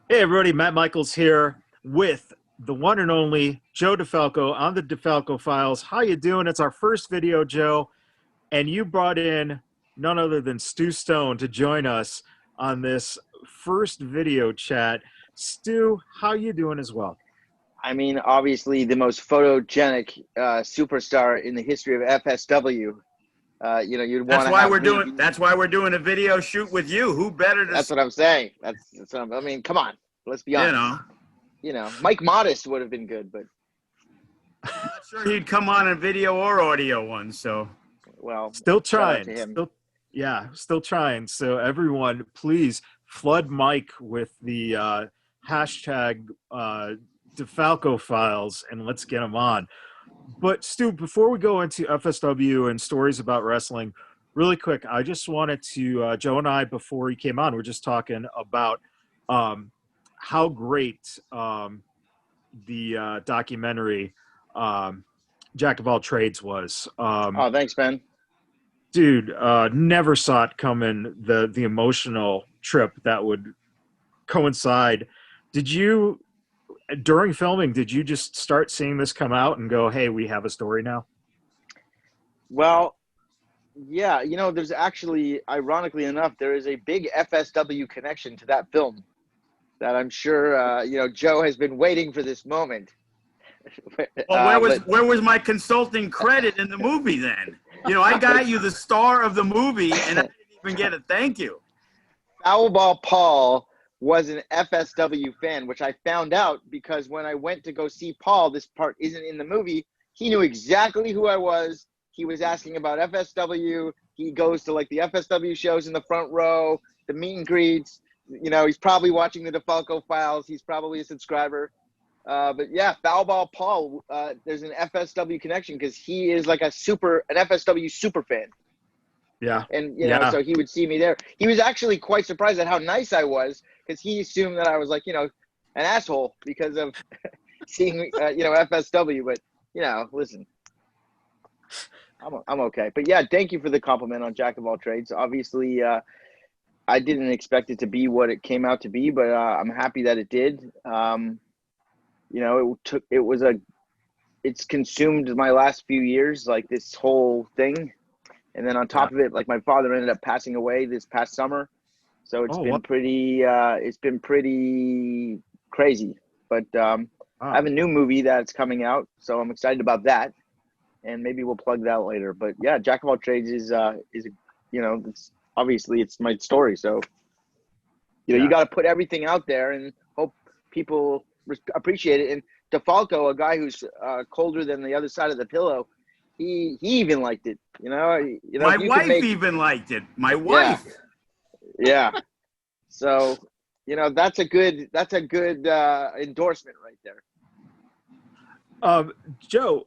Hey everybody, Matt Michaels here with the one and only Joe DeFalco on the DeFalco Files. How you doing? It's our first video, Joe, and you brought in none other than Stu Stone to join us on this first video chat. Stu, how you doing as well? I mean, obviously the most photogenic superstar in the history of FSW. You'd want to have me. That's why we're doing a video shoot with you. Who better to? That's what I'm saying. I mean, come on. Let's be honest. Mike Modest would have been good, but I'm not sure he'd come on a video or audio one. So, well, still trying. Still trying. So everyone, please flood Mike with the hashtag DeFalco Files, and let's get him on. But Stu, before we go into FSW and stories about wrestling, really quick, I just wanted to, Joe and I, before he came on, we're just talking about how great the documentary Jack of All Trades was. Oh, thanks, Ben. Dude, never saw it coming, the emotional trip that would coincide. During filming, did you just start seeing this come out and go, hey, we have a story now? Well, yeah, there's actually, ironically enough, there is a big FSW connection to that film that I'm sure, Joe has been waiting for this moment. Well, where was my consulting credit in the movie then? I got you the star of the movie, and I didn't even get a thank you. Foulball Paul was an FSW fan, which I found out because when I went to go see Paul, this part isn't in the movie, he knew exactly who I was. He was asking about FSW. He goes to like the FSW shows in the front row, the meet and greets. He's probably watching the DeFalco Files. He's probably a subscriber. But yeah, Foulball Paul, there's an FSW connection because he is like an FSW super fan. Yeah. And, so he would see me there. He was actually quite surprised at how nice I was because he assumed that I was like, an asshole because of seeing, FSW. But, listen, I'm okay. But yeah, thank you for the compliment on Jack of All Trades. Obviously, I didn't expect it to be what it came out to be, but I'm happy that it did. It's consumed my last few years, like this whole thing. And then on top of it, like my father ended up passing away this past summer. So it's been pretty crazy, but I have a new movie that's coming out. So I'm excited about that. And maybe we'll plug that later, but yeah, Jack of All Trades is it's obviously it's my story. So, you got to put everything out there and hope people appreciate it. And DeFalco, a guy who's colder than the other side of the pillow, he even liked it. My wife even liked it. My wife. Yeah. So, that's a good endorsement right there. Joe,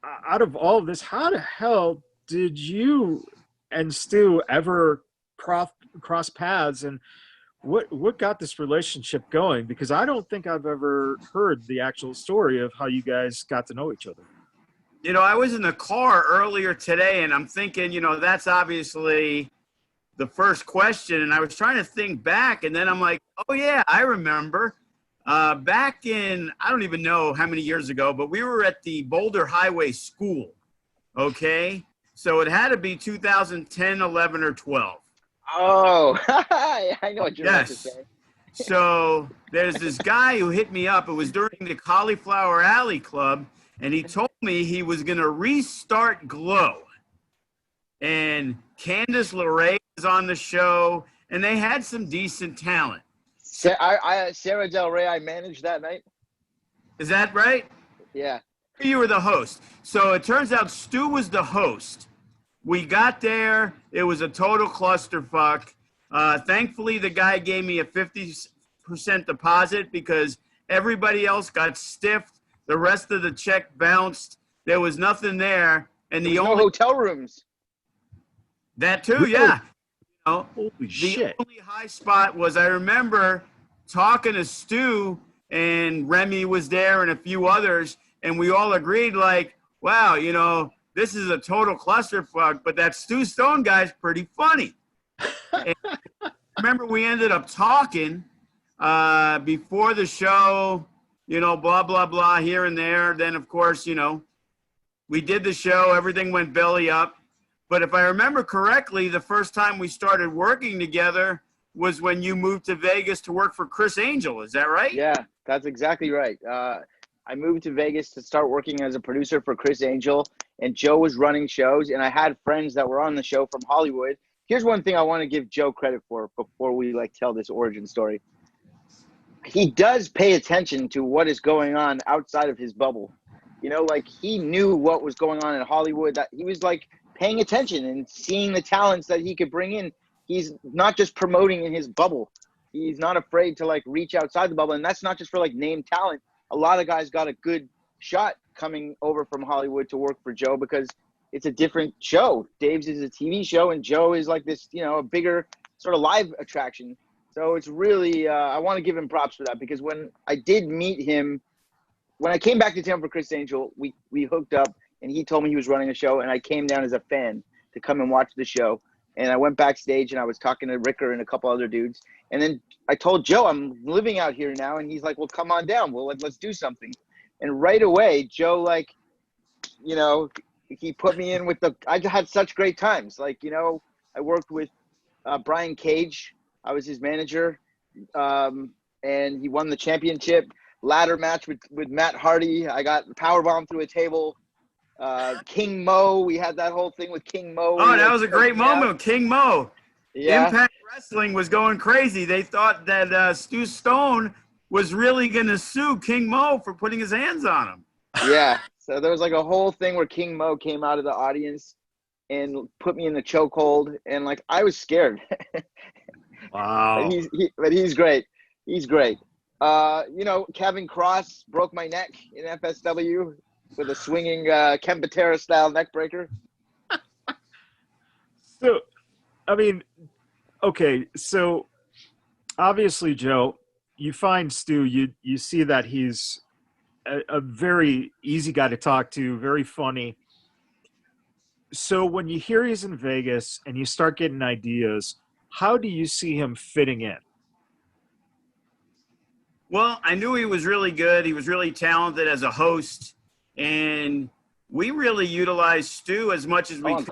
out of all of this, how the hell did you and Stu ever cross paths, and what got this relationship going? Because I don't think I've ever heard the actual story of how you guys got to know each other. I was in the car earlier today, and I'm thinking, that's obviously the first question, and I was trying to think back, and then I'm like, oh yeah, I remember. Back in, I don't even know how many years ago, but we were at the Boulder Highway School, okay? So it had to be 2010, 11, or 12. Oh, I know what you're about to say. So there's this guy who hit me up. It was during the Cauliflower Alley Club, and he told me he was going to restart Glow. And Candice LeRae was on the show, and they had some decent talent. Sarah Del Rey, I managed that night. Is that right? Yeah. You were the host. So it turns out Stu was the host. We got there. It was a total clusterfuck. Thankfully, the guy gave me a 50% deposit because everybody else got stiffed. The rest of the check bounced. There was nothing there. And the only hotel rooms. That too, yeah. Holy shit. The only high spot was, I remember talking to Stu, and Remy was there and a few others, and we all agreed, like, wow, this is a total clusterfuck, but that Stu Stone guy's pretty funny. And I remember we ended up talking, before the show, blah, blah, blah, here and there. Then, of course, we did the show. Everything went belly up. But if I remember correctly, the first time we started working together was when you moved to Vegas to work for Criss Angel. Is that right? Yeah, that's exactly right. I moved to Vegas to start working as a producer for Criss Angel, and Joe was running shows, and I had friends that were on the show from Hollywood. Here's one thing I want to give Joe credit for before we tell this origin story. He does pay attention to what is going on outside of his bubble. He knew what was going on in Hollywood, that he was paying attention and seeing the talents that he could bring in. He's not just promoting in his bubble. He's not afraid to reach outside the bubble. And that's not just for name talent. A lot of guys got a good shot coming over from Hollywood to work for Joe because it's a different show. Dave's is a TV show and Joe is this, a bigger sort of live attraction. So it's really, I want to give him props for that because when I did meet him, when I came back to town for Criss Angel, we hooked up and he told me he was running a show and I came down as a fan to come and watch the show. And I went backstage and I was talking to Ricker and a couple other dudes. And then I told Joe, I'm living out here now. And he's like, well, come on down. Well, let's do something. And right away, Joe, he put me in with I had such great times. I worked with Brian Cage. I was his manager. And he won the championship ladder match with Matt Hardy. I got powerbomb through a table. King Mo, we had that whole thing with King Mo. Oh, that was a great moment. King Mo. Yeah. Impact Wrestling was going crazy. They thought that Stu Stone was really going to sue King Mo for putting his hands on him. Yeah. So there was a whole thing where King Mo came out of the audience and put me in the chokehold. And I was scared. Wow. But he's great. He's great. Karrion Kross broke my neck in FSW with a swinging Kempatera style neck breaker. So, okay. So obviously, Joe, you find Stu, you see that he's a very easy guy to talk to, very funny. So when you hear he's in Vegas and you start getting ideas, how do you see him fitting in? Well, I knew he was really good. He was really talented as a host. And we really utilized Stu as much as we could.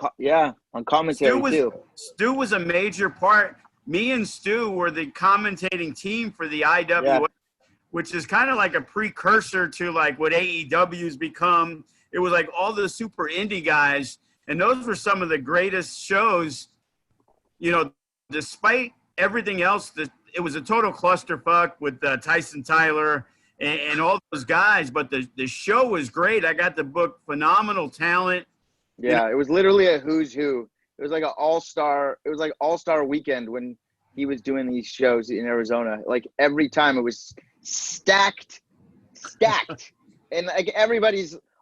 On commentary too. Stu was a major part. Me and Stu were the commentating team for the IWG, which is kind of like a precursor to what AEW's become. It was all the super indie guys. And those were some of the greatest shows, despite everything else. It was a total clusterfuck with Tyson Tyler and all those guys, but the show was great. I got the book phenomenal talent. Yeah, it was literally a who's who. It was an all-star. It was all-star weekend when he was doing these shows in Arizona. Every time it was stacked, and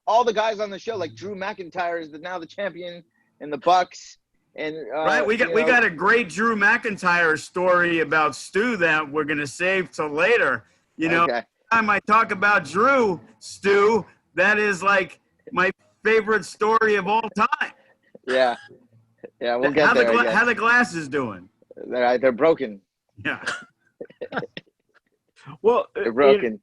all the guys on the show. Drew McIntyre is now the champion, and the Bucks. And right, we got a great Drew McIntyre story about Stu that we're gonna save till later. Okay. Time I talk about Drew, Stu, that is my favorite story of all time. Yeah, we'll get there. How the glasses doing? They're broken. Yeah. Well, they're broken.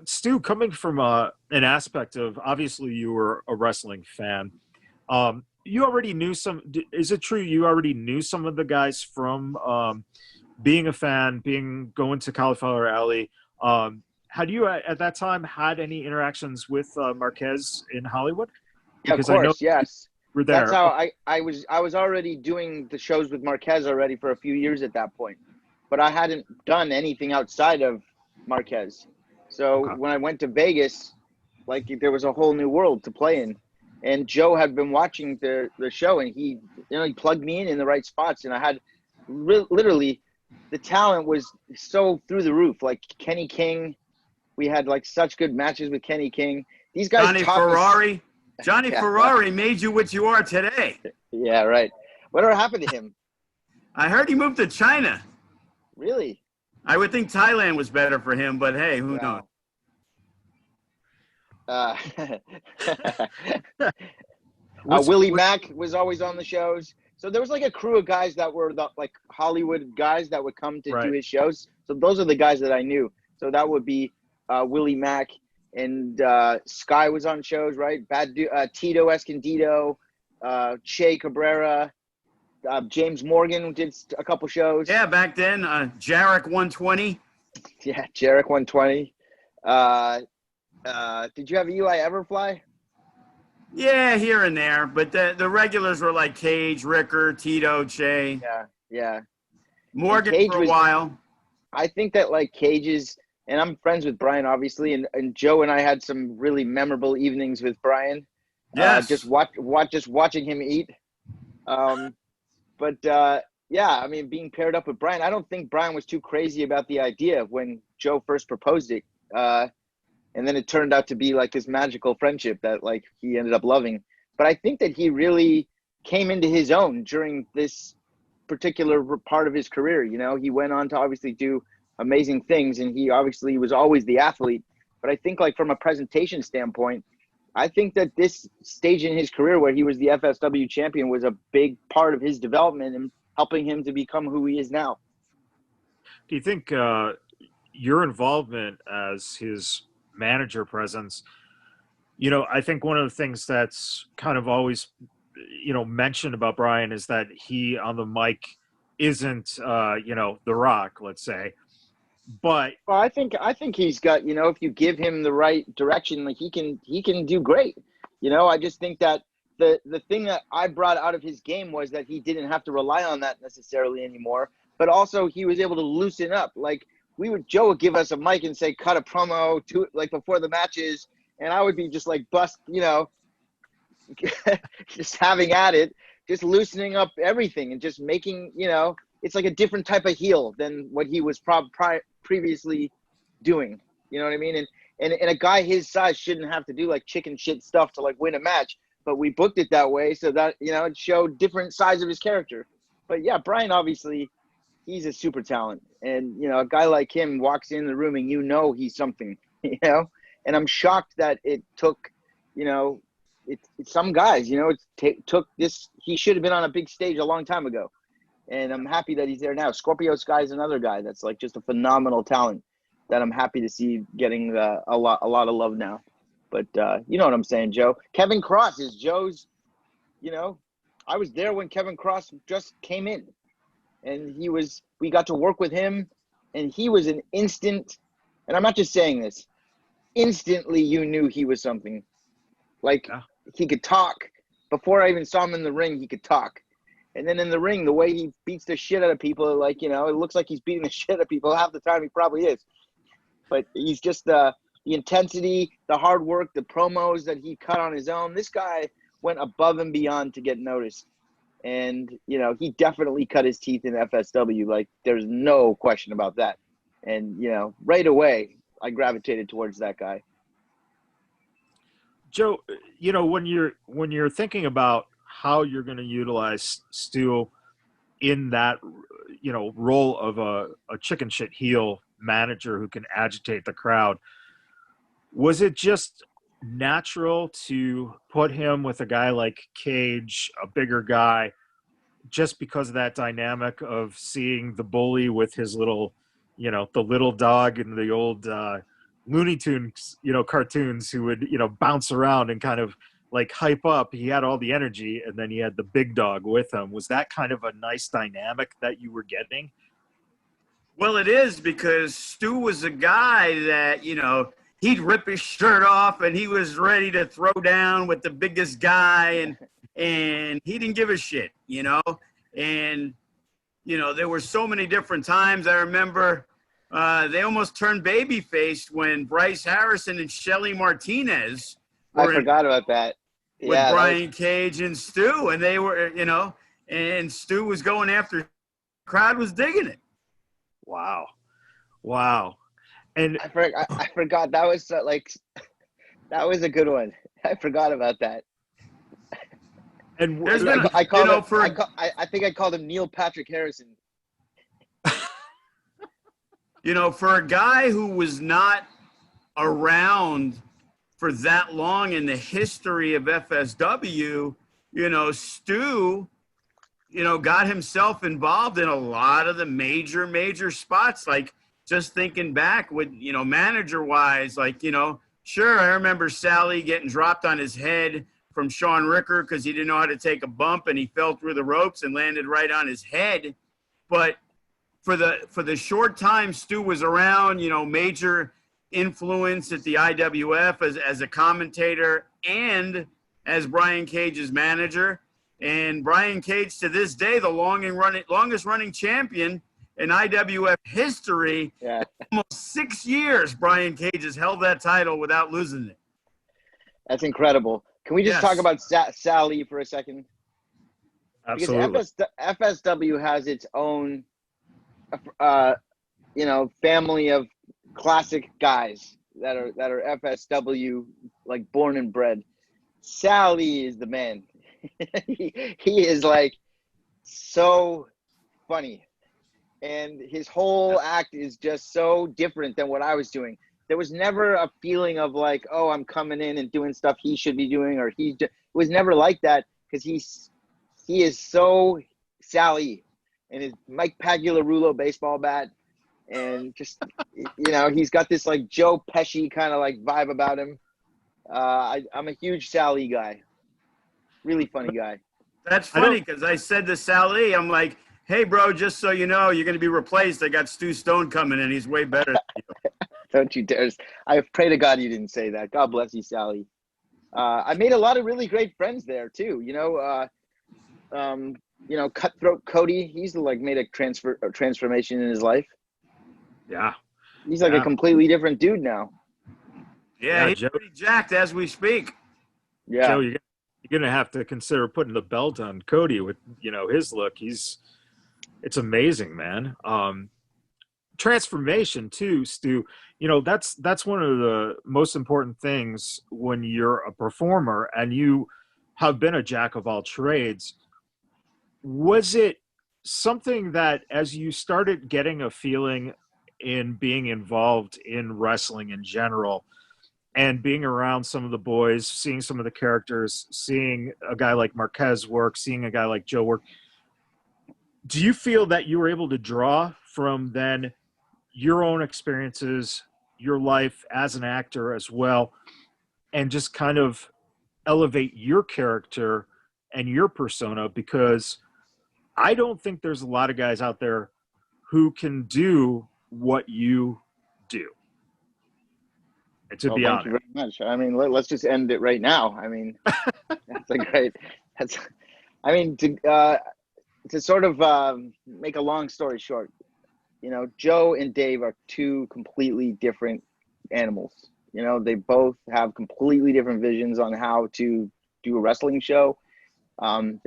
Stu, coming from an aspect of, obviously you were a wrestling fan. You already knew is it true you already knew some of the guys from being a fan, going to Cauliflower Alley? Had you at that time had any interactions with Marquez in Hollywood? Because of course, yes. We're there. That's how I was already doing the shows with Marquez already for a few years at that point. But I hadn't done anything outside of Marquez. So when I went to Vegas, there was a whole new world to play in. And Joe had been watching the show, and he plugged me in the right spots. And I had literally the talent was so through the roof. Kenny King, we had such good matches with Kenny King. These guys. Johnny Ferrari made you what you are today. Yeah, right. Whatever happened to him? I heard he moved to China. Really? I would think Thailand was better for him, but hey, who knows? Willie Mack was always on the shows. So there was like a crew of guys that were like Hollywood guys that would come to do his shows. So those are the guys that I knew. So that would be Willie Mack, and Sky was on shows, right? Tito Escondido, Che Cabrera, James Morgan did a couple shows. Yeah, back then, Jarek 120. Yeah, Jarek 120. Did you have Eli Everfly? Yeah, here and there, but the regulars were like Cage, Ricker, Tito, Che. Yeah. Morgan for a while. I think that like Cage's, and I'm friends with Brian, obviously, and Joe and I had some really memorable evenings with Brian. Yes. Just watching him eat. Yeah, I mean, being paired up with Brian, I don't think Brian was too crazy about the idea when Joe first proposed it. And then it turned out to be like this magical friendship that like he ended up loving. But I think that he really came into his own during this particular part of his career. You know, he went on to obviously do amazing things, and he obviously was always the athlete. But I think like from a presentation standpoint, I think that this stage in his career where he was the FSW champion was a big part of his development and helping him to become who he is now. Do you think your involvement as his manager presence, you know, I think one of the things that's kind of always, you know, mentioned about Brian is that he on the mic isn't, you know, The Rock, let's say. But well, I think he's got, you know, if you give him the right direction, like he can do great. You know, I just think that the thing that I brought out of his game was that he didn't have to rely on that necessarily anymore, but also he was able to loosen up. Like Joe would give us a mic and say, cut a promo like before the matches. And I would be just like you know, just having at it, just loosening up everything and just making, you know, it's like a different type of heel than what he was previously doing. You know what I mean? And a guy his size shouldn't have to do like chicken shit stuff to like win a match, but we booked it that way so that, you know, it showed different sides of his character. But yeah, Brian, obviously he's a super talent, and, you know, a guy like him walks in the room and, you know, he's something, you know, and I'm shocked that it took, you know, it's some guys, you know, took this, he should have been on a big stage a long time ago. And I'm happy that he's there now. Scorpio Sky is another guy that's like just a phenomenal talent that I'm happy to see getting a lot of love now. But you know what I'm saying, Joe. Kevin Kross is Joe's, you know, I was there when Kevin Kross just came in. And we got to work with him, and he was an instant, and I'm not just saying this, instantly you knew he was something. Like, he could talk. Before I even saw him in the ring, he could talk. And then in the ring, the way he beats the shit out of people, like, you know, it looks like he's beating the shit out of people. Half the time he probably is. But he's just the intensity, the hard work, the promos that he cut on his own. This guy went above and beyond to get noticed. And, you know, he definitely cut his teeth in FSW. Like, there's no question about that. And, you know, right away, I gravitated towards that guy. Joe, you know, when you're thinking about how you're going to utilize Stu in that, you know, role of a chicken shit heel manager who can agitate the crowd, was it just natural to put him with a guy like Cage, a bigger guy, just because of that dynamic of seeing the bully with his little, you know, the little dog in the old Looney Tunes, you know, cartoons, who would, you know, bounce around and kind of like hype up? He had all the energy, and then he had the big dog with him. Was that kind of a nice dynamic that you were getting? Well, it is, because Stu was a guy that, you know, he'd rip his shirt off and he was ready to throw down with the biggest guy, and he didn't give a shit, you know. And, you know, there were so many different times. I remember they almost turned babyface when Bryce Harrison and Shelly Martinez I forgot about that. With Brian Cage and Stu, and they were, you know, and Stu was going after, the crowd was digging it. Wow. And I forgot that was like, that was a good one. I forgot about that. And I think I called him Neil Patrick Harrison. You know, for a guy who was not around for that long in the history of FSW, you know, Stu, got himself involved in a lot of the major spots. Like, just thinking back with, manager wise, like, sure, I remember Sal E getting dropped on his head from Sean Ricker because he didn't know how to take a bump, and he fell through the ropes and landed right on his head. But for the short time Stu was around, major influence at the IWF as a commentator and as Brian Cage's manager. And Brian Cage, to this day, the longest running champion in IWF history. Yeah. Almost 6 years Brian Cage has held that title without losing it. That's incredible. Can we just talk about Sal E for a second? Absolutely. Because FSW has its own, family of classic guys that are FSW, like, born and bred. Sal E is the man. he is, like, so funny, and his whole act is just so different than what I was doing. There was never a feeling of like, oh, I'm coming in and doing stuff he should be doing, or it was never like that, because he is so Sal E, and his Mike Pagliarulo baseball bat, and just he's got this like Joe Pesci kind of like vibe about him. I'm a huge Sal E guy. Really funny guy. That's funny, because I said to Sal E, I'm like, hey, bro, just so you know, you're going to be replaced. I got Stu Stone coming in. He's way better than you. Don't you dare. I pray to God you didn't say that. God bless you, Sally. I made a lot of really great friends there, too. Cutthroat Cody, he's like made a transformation in his life. Yeah. He's like a completely different dude now. Yeah, he's pretty jacked as we speak. Yeah. Joe, you're going to have to consider putting the belt on Cody with, his look. It's amazing, man. Transformation too, Stu. That's one of the most important things when you're a performer and you have been a jack of all trades. Was it something that, as you started getting a feeling in being involved in wrestling in general and being around some of the boys, seeing some of the characters, seeing a guy like Marquez work, seeing a guy like Joe work, do you feel that you were able to draw from then your own experiences, your life as an actor as well, and just kind of elevate your character and your persona? Because I don't think there's a lot of guys out there who can do what you do. And to be honest, thank you very much. I mean, let's just end it right now. I mean, to sort of make a long story short, Joe and Dave are two completely different animals. They both have completely different visions on how to do a wrestling show. I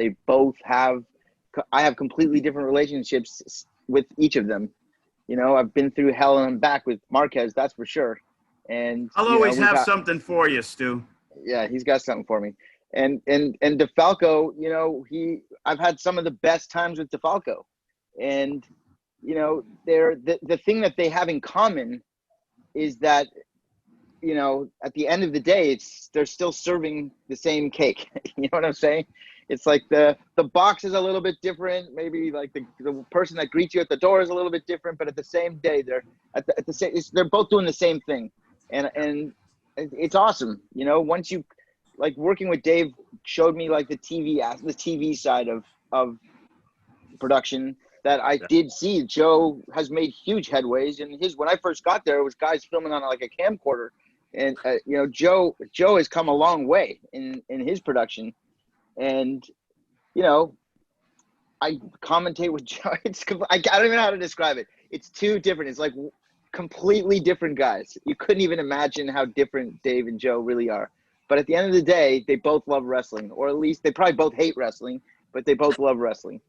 have completely different relationships with each of them. I've been through hell and back with Marquez, that's for sure. And I'll always have something for you, Stu. Yeah, he's got something for me. And DeFalco, I've had some of the best times with DeFalco. And they're the thing that they have in common is that, at the end of the day, they're still serving the same cake. You know what I'm saying? It's like the box is a little bit different. Maybe like the person that greets you at the door is a little bit different, but at the same day, they're both doing the same thing. And it's awesome. Once you, like, working with Dave showed me like the TV side of production that I did see. Joe has made huge headways, and when I first got there, it was guys filming on like a camcorder, and Joe has come a long way in his production, and I commentate with Joe. I don't even know how to describe it. It's too different. It's like completely different guys. You couldn't even imagine how different Dave and Joe really are. But at the end of the day, they both love wrestling, or at least they probably both hate wrestling, but they both love wrestling.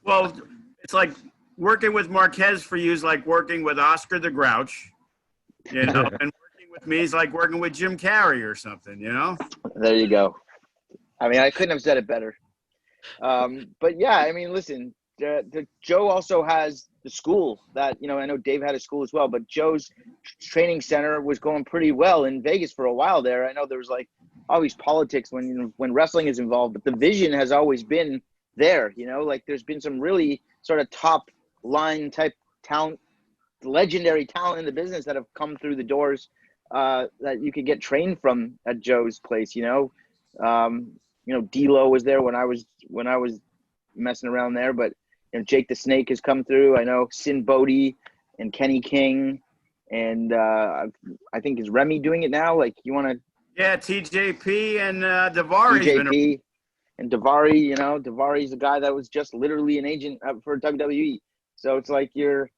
Well, it's like working with Marquez for you is like working with Oscar the Grouch, and working with me is like working with Jim Carrey or something, There you go. I mean, I couldn't have said it better. But yeah, I mean, listen, Joe also has the school that, I know Dave had a school as well, but Joe's training center was going pretty well in Vegas for a while there. I know there was like always politics when wrestling is involved, but the vision has always been there. You know, like there's been some really sort of top line type talent, legendary talent in the business that have come through the doors that you could get trained from at Joe's place. You know, D-Lo was there when I was messing around there, but you know, Jake the Snake has come through. I know Sin Bodie and Kenny King, and I think is Remy doing it now. Like, you want to? Yeah, TJP and Davari. TJP and Davari. You know, Davari's a guy that was just literally an agent for WWE. So it's like you're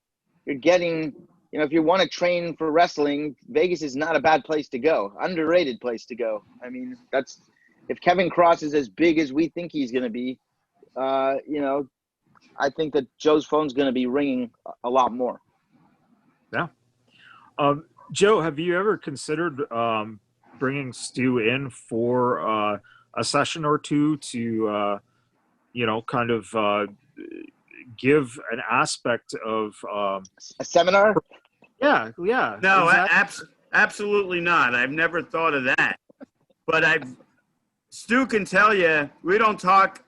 getting. You know, if you want to train for wrestling, Vegas is not a bad place to go. Underrated place to go. I mean, that's if Kevin Kross is as big as we think he's going to be. You know, I think that Joe's phone's going to be ringing a lot more. Yeah. Joe, have you ever considered bringing Stu in for a session or two to, you know, kind of give an aspect of a seminar? Yeah. No, exactly. Absolutely not. I've never thought of that. But Stu can tell you, we don't talk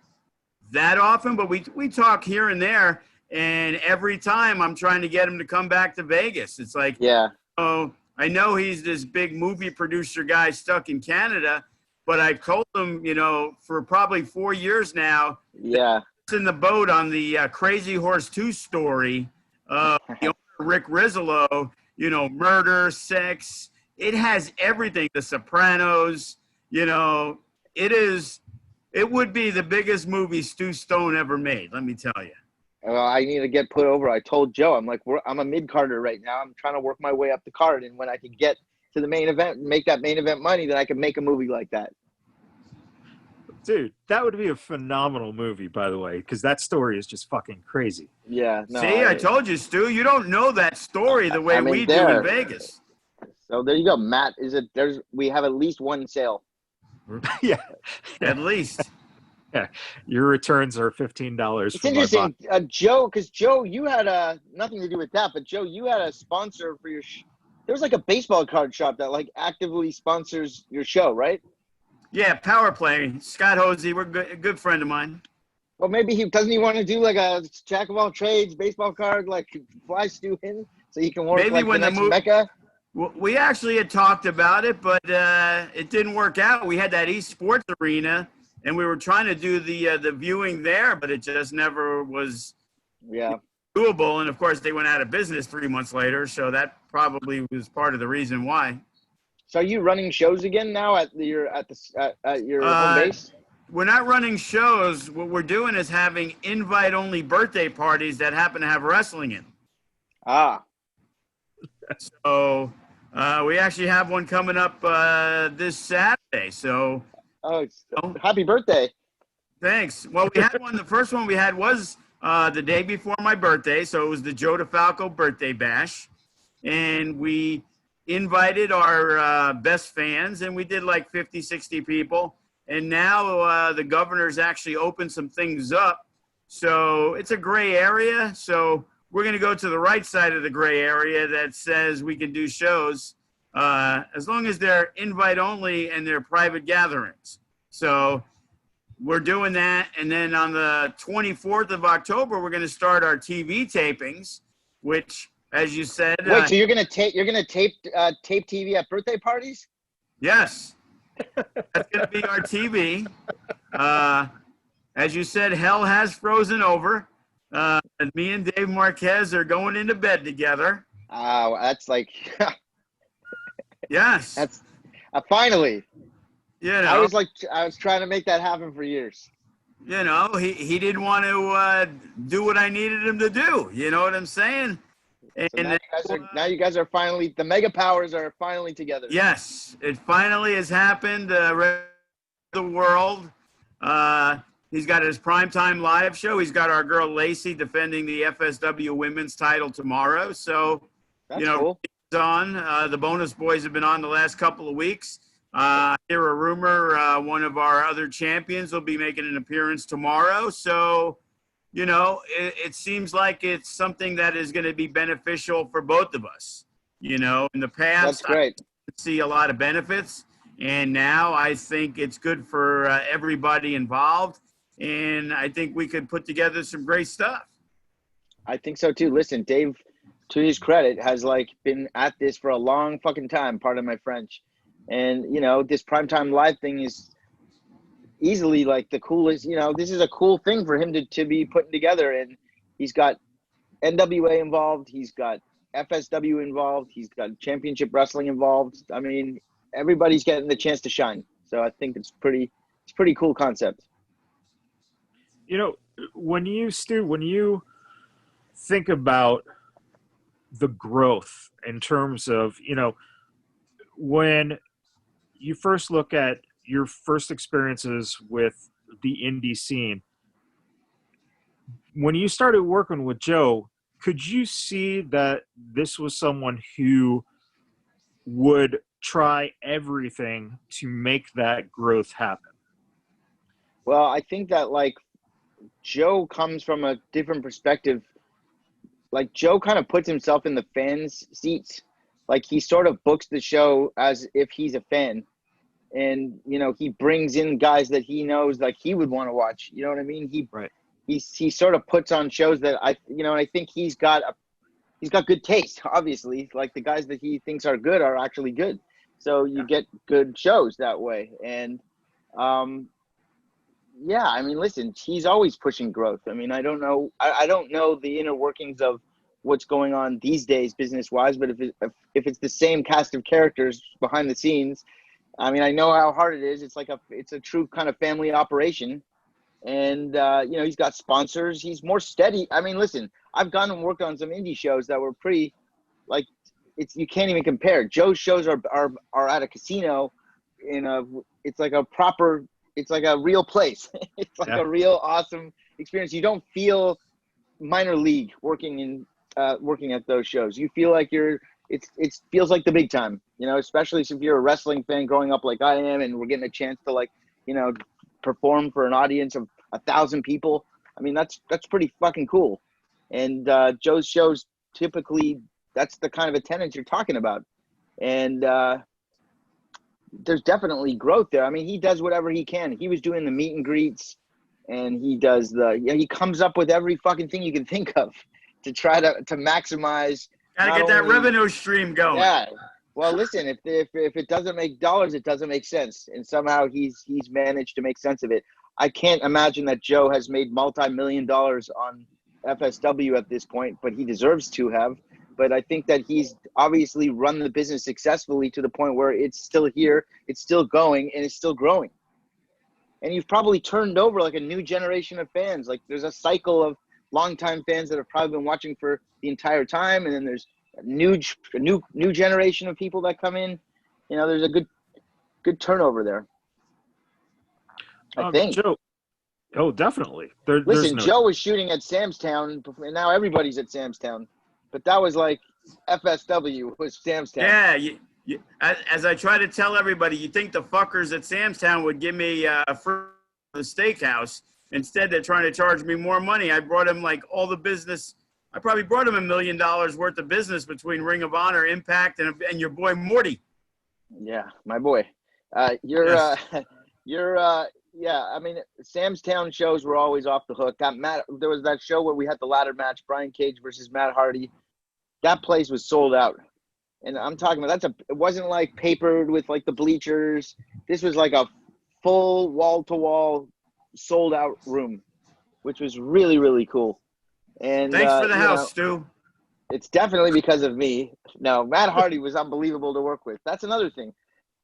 that often, but we talk here and there. And every time I'm trying to get him to come back to Vegas. It's like, yeah. Oh, I know he's this big movie producer guy stuck in Canada, but I've told him, you know, for probably 4 years now. Yeah. It's in the boat on the Crazy Horse 2 story. Rick Rizzolo, you know, murder, sex. It has everything. The Sopranos, you know, it would be the biggest movie Stu Stone ever made, let me tell you. I need to get put over. I told Joe, I'm like, I'm a mid-carder right now. I'm trying to work my way up the card. And when I can get to the main event and make that main event money, then I can make a movie like that. Dude, that would be a phenomenal movie, by the way, because that story is just fucking crazy. Yeah. No, See, I told you, Stu, you don't know that story the way we do in Vegas. So there you go, Matt. We have at least one sale. Yeah. At least. Yeah, your returns are $15. It's interesting, Joe, because Joe, you had nothing to do with that, but Joe, you had a sponsor for your. There was like a baseball card shop that like actively sponsors your show, right? Yeah, Power Play. Scott Hosey, we're a good friend of mine. Well, maybe he want to do like a jack of all trades baseball card, like fly Stu in so he can work maybe like when the next Mecca. We actually had talked about it, but it didn't work out. We had that East Sports Arena. And we were trying to do the viewing there, but it just never was doable. And, of course, they went out of business 3 months later, so that probably was part of the reason why. So are you running shows again now at your home base? We're not running shows. What we're doing is having invite-only birthday parties that happen to have wrestling in. Ah. So we actually have one coming up this Saturday, so – Oh, happy birthday. Thanks. Well, we had one. The first one we had was the day before my birthday. So it was the Joe DeFalco birthday bash. And we invited our best fans, and we did like 50, 60 people. And now the governor's actually opened some things up. So it's a gray area. So we're going to go to the right side of the gray area that says we can do shows. As long as they're invite only and they're private gatherings. So we're doing that. And then on the 24th of October, we're going to start our TV tapings, which, as you said, wait, so you're going to tape TV at birthday parties? Yes. That's going to be our TV. As you said, hell has frozen over. And me and Dave Marquez are going into bed together. That's like Yes. That's finally. You know, I was trying to make that happen for years. You know, he didn't want to do what I needed him to do. You know what I'm saying? And so now you guys are finally, the mega powers are finally together. Yes, it finally has happened. The world. He's got his primetime live show. He's got our girl Lacey defending the FSW women's title tomorrow. So, that's cool. On the bonus boys have been on the last couple of weeks. I hear a rumor one of our other champions will be making an appearance tomorrow. So, you know, it seems like it's something that is going to be beneficial for both of us. You know, in the past, that's great. I see a lot of benefits, and now I think it's good for everybody involved. and I think we could put together some great stuff. I think so too. Listen, Dave, to his credit, has like been at this for a long fucking time. Pardon my French. And you know, this primetime live thing is easily like the coolest. You know, this is a cool thing for him to be putting together. And he's got NWA involved. He's got FSW involved. He's got championship wrestling involved. I mean, everybody's getting the chance to shine. So I think it's pretty cool concept. You know, when you think about the growth in terms of, you know, when you first look at your first experiences with the indie scene, when you started working with Joe, could you see that this was someone who would try everything to make that growth happen? Well, I think that like Joe comes from a different perspective. Like Joe kind of puts himself in the fans' seats. Like he sort of books the show as if he's a fan. And, you know, he brings in guys that he knows like he would want to watch. You know what I mean? He sort of puts on shows that I think he's got good taste, obviously. Like the guys that he thinks are good are actually good. So you get good shows that way. And yeah, I mean, listen, he's always pushing growth. I mean, I don't know the inner workings of what's going on these days business wise, but if it's the same cast of characters behind the scenes, I mean, I know how hard it is. It's a true kind of family operation. And, you know, he's got sponsors. He's more steady. I mean, listen, I've gone and worked on some indie shows that were pretty, like, you can't even compare. Joe's shows are at a casino it's like a real place. It's like a real awesome experience. You don't feel minor league working at those shows. You feel like it feels like the big time, you know, especially if you're a wrestling fan growing up like I am, and we're getting a chance to, like, you know, perform for an audience of 1,000 people. I mean, that's pretty fucking cool. And Joe's shows, typically that's the kind of attendance you're talking about. And there's definitely growth there. I mean, he does whatever he can. He was doing the meet and greets, and he does he comes up with every fucking thing you can think of to try to maximize. Gotta get that revenue stream going. Yeah. Well, listen, if it doesn't make dollars, it doesn't make sense. And somehow he's managed to make sense of it. I can't imagine that Joe has made multi-million dollars on FSW at this point, but he deserves to have. But I think that he's obviously run the business successfully to the point where it's still here, it's still going, and it's still growing. And you've probably turned over like a new generation of fans. Like there's a cycle of longtime fans that have probably been watching for the entire time, and then there's a new generation of people that come in. You know, there's a good turnover there. I think. Joe, definitely. Listen, Joe was shooting at Sam's Town, and now everybody's at Sam's Town. But that was like FSW was Sam's Town. Yeah, as I try to tell everybody, you think the fuckers at Sam's Town would give me a free the steakhouse. Instead, they're trying to charge me more money. I brought him like all the business. I probably brought him $1 million worth of business between Ring of Honor, Impact, and your boy Morty. Yeah, my boy. Yeah, I mean, Sam's Town shows were always off the hook. There was that show where we had the ladder match, Brian Cage versus Matt Hardy. That place was sold out. And I'm talking about, it wasn't like papered with like the bleachers. This was like a full wall-to-wall sold out room, which was really, really cool. And thanks for the house, Stu. It's definitely because of me. No, Matt Hardy was unbelievable to work with. That's another thing.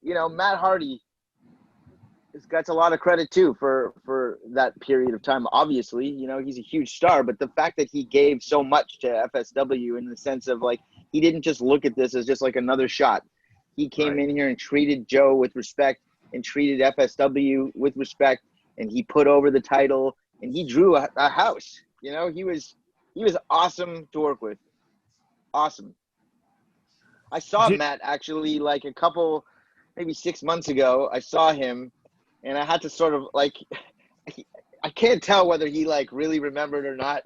You know, Matt Hardy gets a lot of credit too for that period of time. Obviously, you know, he's a huge star, but the fact that he gave so much to FSW in the sense of like, he didn't just look at this as just like another shot. He came in here and treated Joe with respect and treated FSW with respect, and he put over the title and he drew a house. You know, he was awesome to work with. Awesome. I saw Matt actually like maybe 6 months ago. I saw him, and I had to sort of like, I can't tell whether he like really remembered or not.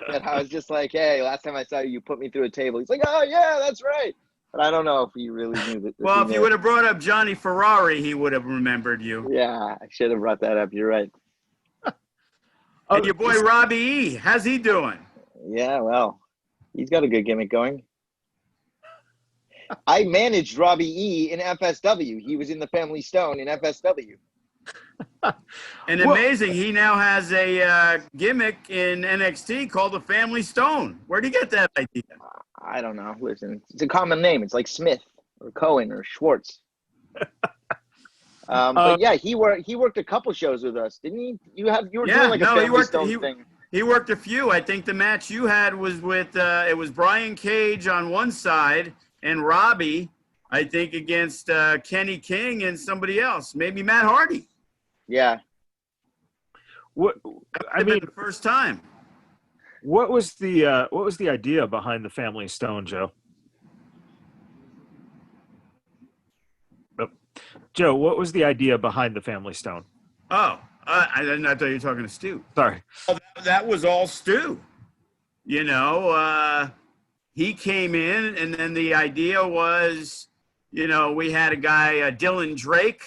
But I was just like, hey, last time I saw you, you put me through a table. He's like, oh yeah, that's right. But I don't know if he really knew that. Well, if you would have brought up Johnny Ferrari, he would have remembered you. Yeah, I should have brought that up. You're right. And your boy Robbie E, how's he doing? Yeah, well, he's got a good gimmick going. I managed Robbie E in FSW. He was in the Family Stone in FSW. And amazing, he now has a gimmick in NXT called the Family Stone. Where'd he get that idea? I don't know. Listen, it's a common name. It's like Smith or Cohen or Schwartz. But yeah, he worked a couple shows with us, didn't he? You were doing like a Family Stone thing. He worked a few. I think the match you had was with it was Brian Cage on one side and Robbie, I think, against Kenny King and somebody else, maybe Matt Hardy. Yeah. I mean, the first time. What was the idea behind the Family Stone, Joe? Joe, what was the idea behind the Family Stone? Oh, I thought you were talking to Stu. Sorry. That was all Stu. You know, he came in, and then the idea was, you know, we had a guy, Dylan Drake.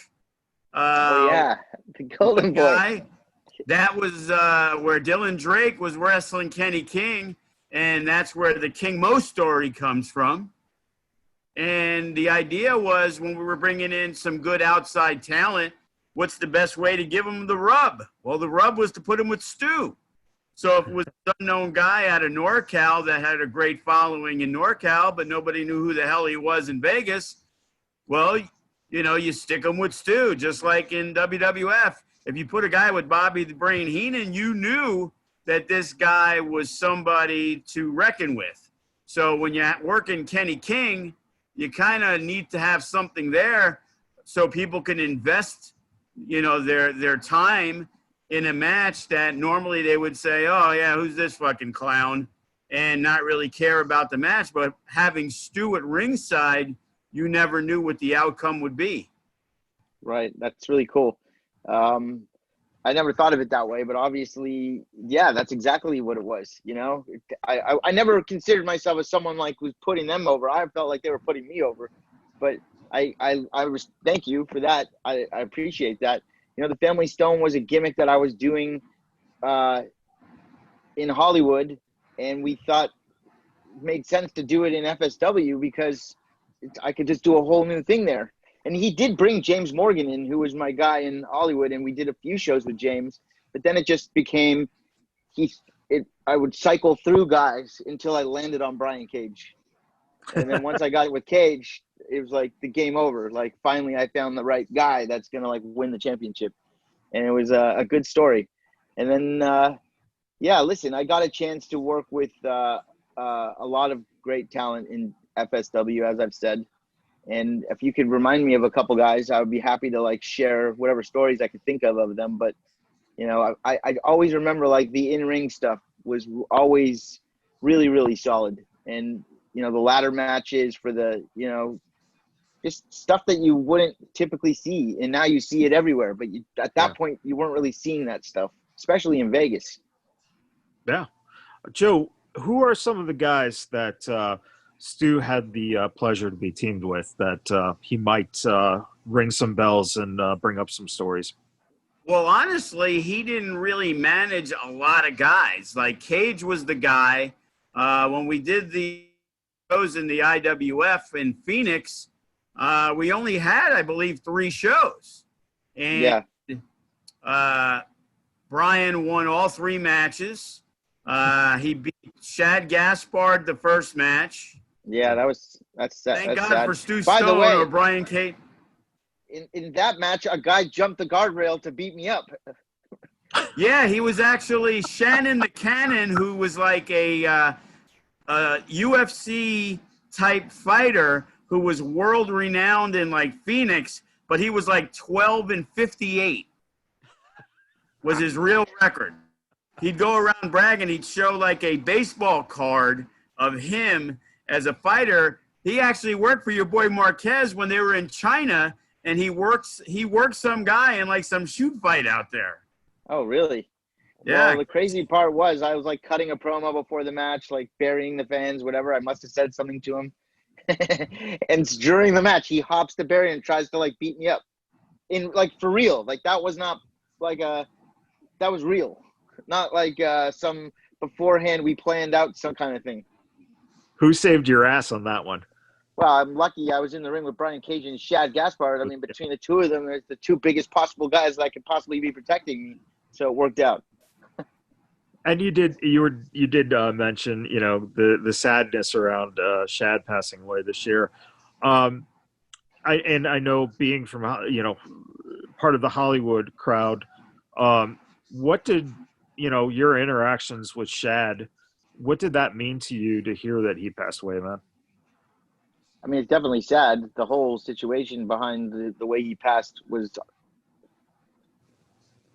The Golden Boy. That was where Dylan Drake was wrestling Kenny King, and that's where the King Mo story comes from. And the idea was, when we were bringing in some good outside talent, what's the best way to give him the rub? Well, the rub was to put him with Stu. So if it was an unknown guy out of NorCal that had a great following in NorCal, but nobody knew who the hell he was in Vegas, well, you know, you stick him with Stu, just like in WWF. If you put a guy with Bobby the Brain Heenan, you knew that this guy was somebody to reckon with. So when you're working Kenny King, you kind of need to have something there so people can invest, you know, their time in a match that normally they would say, oh, yeah, who's this fucking clown, and not really care about the match. But having Stu at ringside, you never knew what the outcome would be. Right. That's really cool. I never thought of it that way, but obviously, yeah, that's exactly what it was. You know, I never considered myself as someone like who's putting them over. I felt like they were putting me over, but I was, thank you for that. I appreciate that. You know, the Family Stone was a gimmick that I was doing in Hollywood, and we thought it made sense to do it in FSW because I could just do a whole new thing there. And he did bring James Morgan in, who was my guy in Hollywood, and we did a few shows with James. But then it just became I would cycle through guys until I landed on Brian Cage. And then once I got it with Cage, it was like the game over. Like, finally I found the right guy that's going to like win the championship. And it was a good story. And then, yeah, listen, I got a chance to work with a lot of great talent in FSW, as I've said. And if you could remind me of a couple guys, I would be happy to like share whatever stories I could think of them. But, you know, I always remember like the in-ring stuff was always really, really solid. And, you know, the ladder matches for the, you know, just stuff that you wouldn't typically see. And now you see it everywhere. But at that point, you weren't really seeing that stuff, especially in Vegas. Yeah. Joe, who are some of the guys that Stu had the pleasure to be teamed with that he might ring some bells and bring up some stories? Well, honestly, he didn't really manage a lot of guys. Like, Cage was the guy. When we did the shows in the IWF in Phoenix, we only had, I believe, 3 shows. And Brian won all 3 matches. He beat Shad Gaspard the first match. Yeah, that's Thank God sad. for Stu By Stone the way, or Brian Cage. In that match, a guy jumped the guardrail to beat me up. Yeah, he was actually Shannon the Cannon, who was like a UFC type fighter who was world renowned in like Phoenix, but he was like 12-58 was his real record. He'd go around bragging. He'd show like a baseball card of him as a fighter. He actually worked for your boy Marquez when they were in China, and he worked some guy in like some shoot fight out there. Oh, really? Yeah. Well, the crazy part was I was like cutting a promo before the match, like burying the fans, whatever. I must have said something to him. And during the match, he hops the barrier and tries to like beat me up. In like for real. Like that was not like that was real. not like some beforehand we planned out some kind of thing. Who saved your ass on that one? Well, I'm lucky I was in the ring with Brian Cage and Shad Gaspard. I mean, between the two of them, there's the two biggest possible guys that could possibly be protecting me. So it worked out. And you did mention, you know, the sadness around Shad passing away this year. I know, being from, you know, part of the Hollywood crowd, what did, you know, your interactions with Shad, what did that mean to you to hear that he passed away, man? I mean, it's definitely sad. The whole situation behind the way he passed was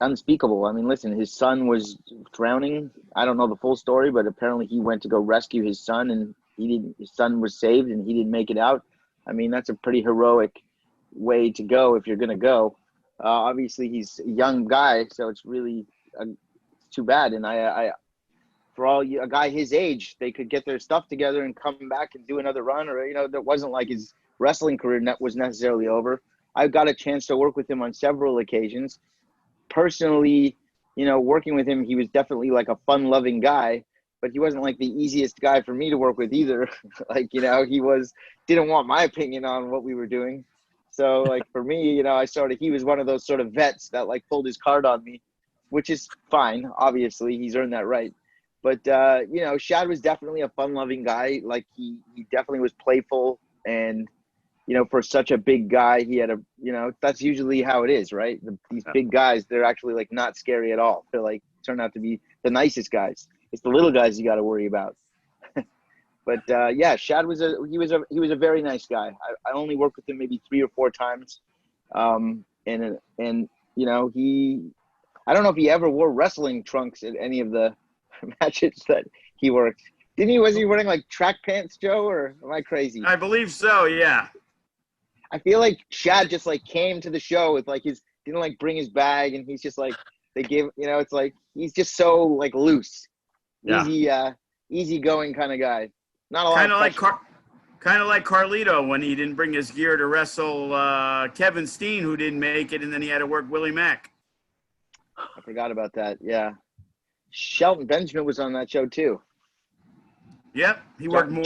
unspeakable. I mean, listen, his son was drowning. I don't know the full story, but apparently he went to go rescue his son, and his son was saved, and he didn't make it out. I mean, that's a pretty heroic way to go if you're going to go. Obviously, he's a young guy, so it's really too bad. And I for a guy his age, they could get their stuff together and come back and do another run, or, you know, that wasn't like his wrestling career was necessarily over. I got a chance to work with him on several occasions. Personally, you know, working with him, he was definitely like a fun-loving guy, but he wasn't like the easiest guy for me to work with either. Like, you know, didn't want my opinion on what we were doing. So, like, for me, you know, he was one of those sort of vets that like pulled his card on me, which is fine. Obviously, he's earned that right. But, you know, Shad was definitely a fun-loving guy. Like, he definitely was playful. And, you know, for such a big guy, he had you know, that's usually how it is, right? These big guys, they're actually, like, not scary at all. They're, like, turn out to be the nicest guys. It's the little guys you got to worry about. But, yeah, Shad was a very nice guy. I only worked with him maybe 3 or 4 times. And you know, I don't know if he ever wore wrestling trunks at any of the matches that he worked. Was he wearing like track pants, Joe, or am I crazy? I believe so, yeah. I feel like Shad just like came to the show with like didn't like bring his bag, and he's just like, they gave, you know, it's like he's just so like loose, easy going kind of guy. Not a lot kind of like Carlito when he didn't bring his gear to wrestle Kevin Steen, who didn't make it, and then he had to work Willie Mack. I forgot about that. Yeah. Shelton Benjamin was on that show too. Yep, he worked more.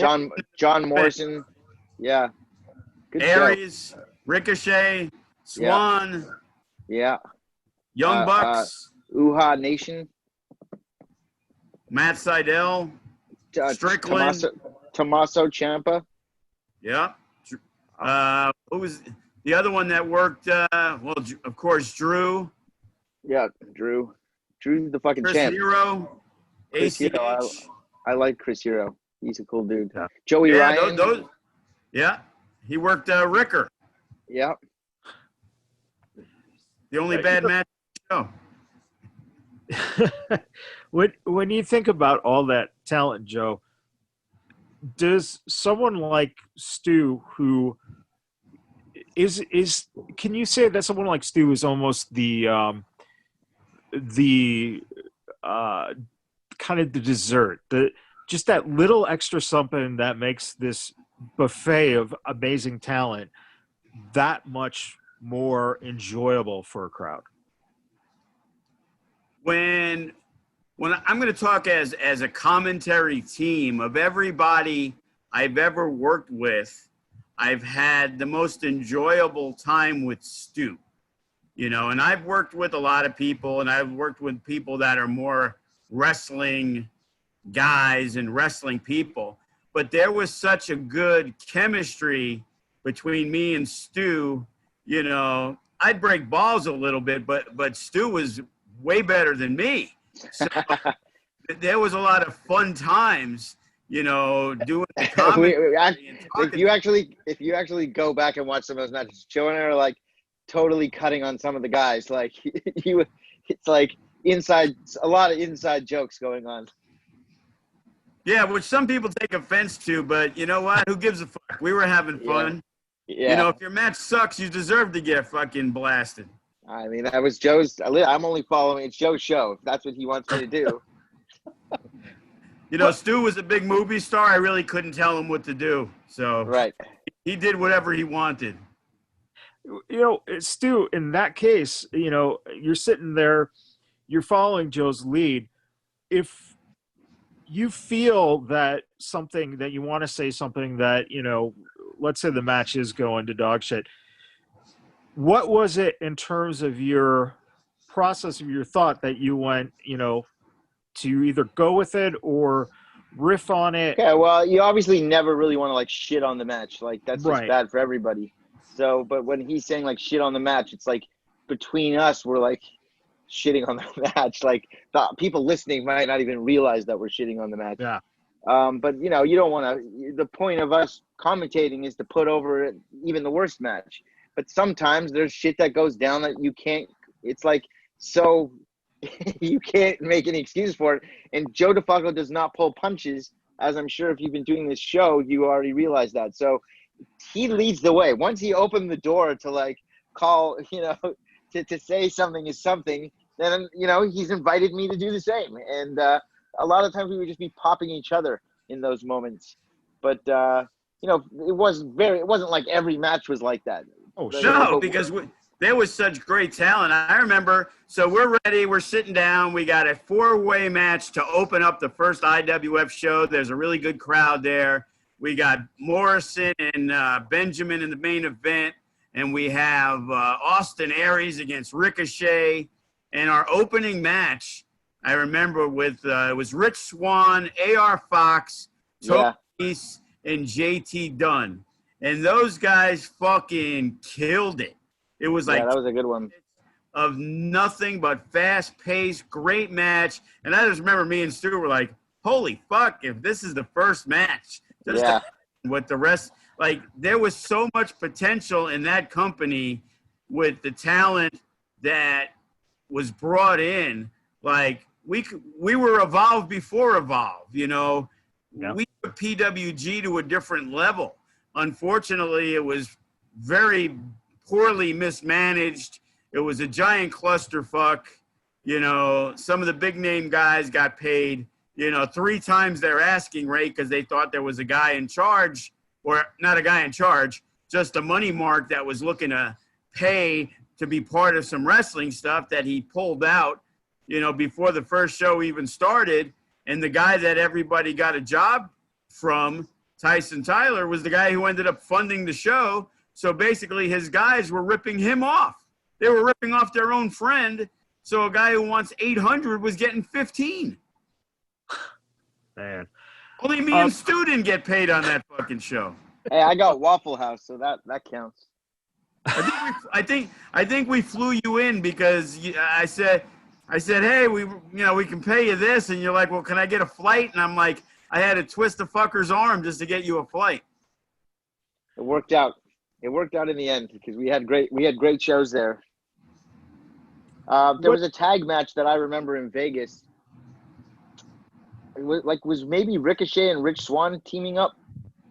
John Morrison. Yeah. Good Aries, show. Ricochet, Swan. Yeah. Young Bucks. Uha Nation. Matt Sydal. Strickland. Tommaso Ciampa. Yeah. Who was the other one that worked? Well, of course, Drew. Yeah, Drew. Drew's the fucking Chris champ. Hero, Chris ACH. Hero, I like Chris Hero. He's a cool dude. Yeah. Joey Ryan. Yeah, he worked Ricker. Yeah. The only bad match in the show. When you think about all that talent, Joe, does someone like Stu, who can you say that someone like Stu is almost the kind of the dessert, just that little extra something that makes this buffet of amazing talent that much more enjoyable for a crowd? When I'm going to talk as a commentary team of everybody I've ever worked with, I've had the most enjoyable time with Stu. You know, and I've worked with a lot of people, and I've worked with people that are more wrestling guys and wrestling people. But there was such a good chemistry between me and Stu. You know, I'd break balls a little bit, but Stu was way better than me. So there was a lot of fun times, you know, doing the commentary. If you actually go back and watch some of those matches, Joe and I are like totally cutting on some of the guys. Like it's like a lot of inside jokes going on. Yeah, which some people take offense to, but you know what? Who gives a fuck? We were having fun. Yeah. You know, if your match sucks, you deserve to get fucking blasted. I mean, that was Joe's. I'm only following. It's Joe's show. If that's what he wants me to do. You know, Stu was a big movie star. I really couldn't tell him what to do. So right. He did whatever he wanted. You know, Stu, in that case, you know, you're sitting there, you're following Joe's lead. If you feel that something that you want to say something that, you know, let's say the match is going to dog shit, what was it in terms of your process of your thought that you went, you know, to either go with it or riff on it? Yeah, well, you obviously never really want to like shit on the match. Like that's just Right. bad for everybody. So, but when he's saying like shit on the match, it's like between us, we're like shitting on the match. Like the people listening might not even realize that we're shitting on the match. Yeah. But you know, you don't want to. The point of us commentating is to put over even the worst match. But sometimes there's shit that goes down that you can't. It's like so. You can't make any excuse for it. And Joe DeFalco does not pull punches, as I'm sure if you've been doing this show, you already realize that. So he leads the way. Once he opened the door to like call, you know, to say something is something, then, you know, he's invited me to do the same. And a lot of times we would just be popping each other in those moments. But, you know, it wasn't like every match was like that. Oh, But- sure. No, because there was such great talent. I remember, so we're ready. We're sitting down. We got a 4-way match to open up the first IWF show. There's a really good crowd there. We got Morrison and Benjamin in the main event. And we have Austin Aries against Ricochet. And our opening match, I remember it was Rich Swann, AR Fox, Tony Nese, and JT Dunn. And those guys fucking killed it. It was like that was a good one. Of nothing but fast-paced, great match. And I just remember me and Stu were like, holy fuck, if this is the first match. With the rest, like there was so much potential in that company with the talent that was brought in. Like we were Evolve before Evolve, you know. Yeah. We took PWG to a different level. Unfortunately, it was very poorly mismanaged. It was a giant clusterfuck. You know, some of the big name guys got paid, you know, 3 times their asking rate because they thought there was a guy in charge, or not a guy in charge, just a money mark that was looking to pay to be part of some wrestling stuff that he pulled out, you know, before the first show even started. And the guy that everybody got a job from, Tyson Tyler, was the guy who ended up funding the show. So basically his guys were ripping him off. They were ripping off their own friend. So a guy who wants 800 was getting 15. Man. Only me and Stu didn't get paid on that fucking show. Hey, I got Waffle House, so that counts. I think we flew you in because I said, hey, we can pay you this, and you're like, well, can I get a flight? And I'm like, I had to twist the fucker's arm just to get you a flight. It worked out. It worked out in the end because we had great shows there. There was a tag match that I remember in Vegas. It was maybe Ricochet and Rich Swann teaming up.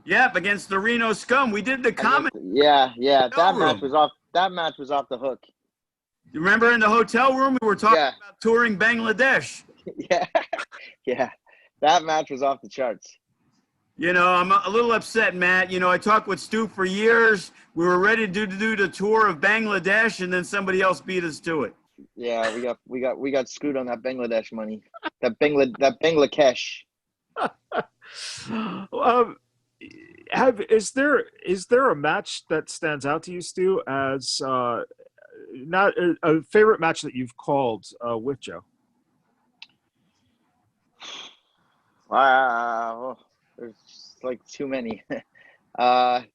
Yep, against the Reno Scum. We did the comment. Yeah. That room. match was off the hook. You remember in the hotel room we were talking about touring Bangladesh? Yeah. That match was off the charts. You know, I'm a little upset, Matt. You know, I talked with Stu for years. We were ready to do the tour of Bangladesh, and then somebody else beat us to it. Yeah, we got screwed on that Bangladesh money. That Bangladesh. Is there a match that stands out to you, Stu, as not a favorite match that you've called with Joe? Wow, there's like too many. I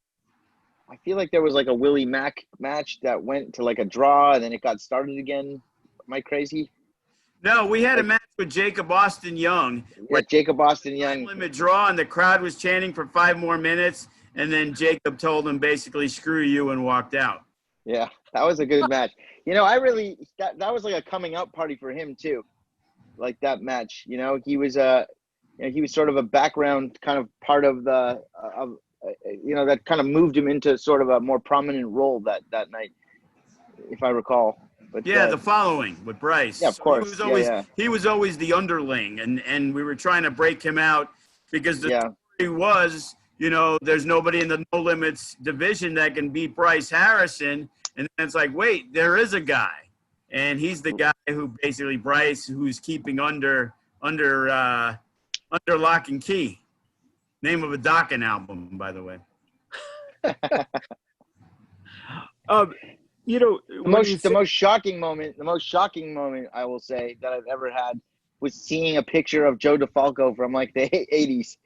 feel like there was like a Willie Mack match that went to like a draw and then it got started again. Am I crazy? No, we had a match with Jacob Austin Young. Yeah, Jacob Austin Young. Limit draw, and the crowd was chanting for 5 more minutes, and then Jacob told him basically screw you and walked out. Yeah, that was a good match. You know, that was like a coming out party for him too. Like that match, you know, he was sort of a background kind of part of the that kind of moved him into sort of a more prominent role that night, if I recall. But the following with Bryce. Yeah, of course. He was always the underling, and we were trying to break him out because the story was, you know, there's nobody in the No Limits division that can beat Bryce Harrison, and then it's like, wait, there is a guy, and he's the guy who basically Bryce, who's keeping under lock and key. Name of a Dokken album, by the way. You know, the most shocking moment I will say that I've ever had was seeing a picture of Joe DeFalco from like the 80s.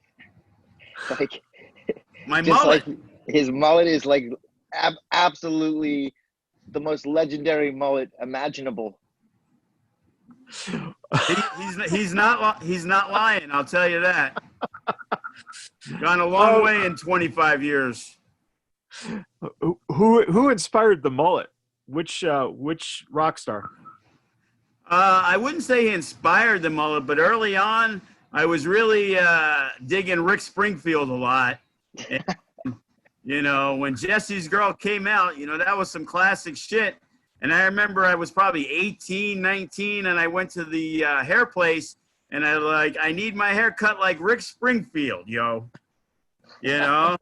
Like my mullet. Like, his mullet is like absolutely the most legendary mullet imaginable. He's not lying. I'll tell you that. Gone a long way in 25 years. Who inspired the mullet? Which rock star? I wouldn't say he inspired the mullet, but early on, I was really digging Rick Springfield a lot. And, you know, when Jesse's Girl came out, you know, that was some classic shit. And I remember I was probably 18, 19, and I went to the hair place, and I need my hair cut like Rick Springfield, yo. You know?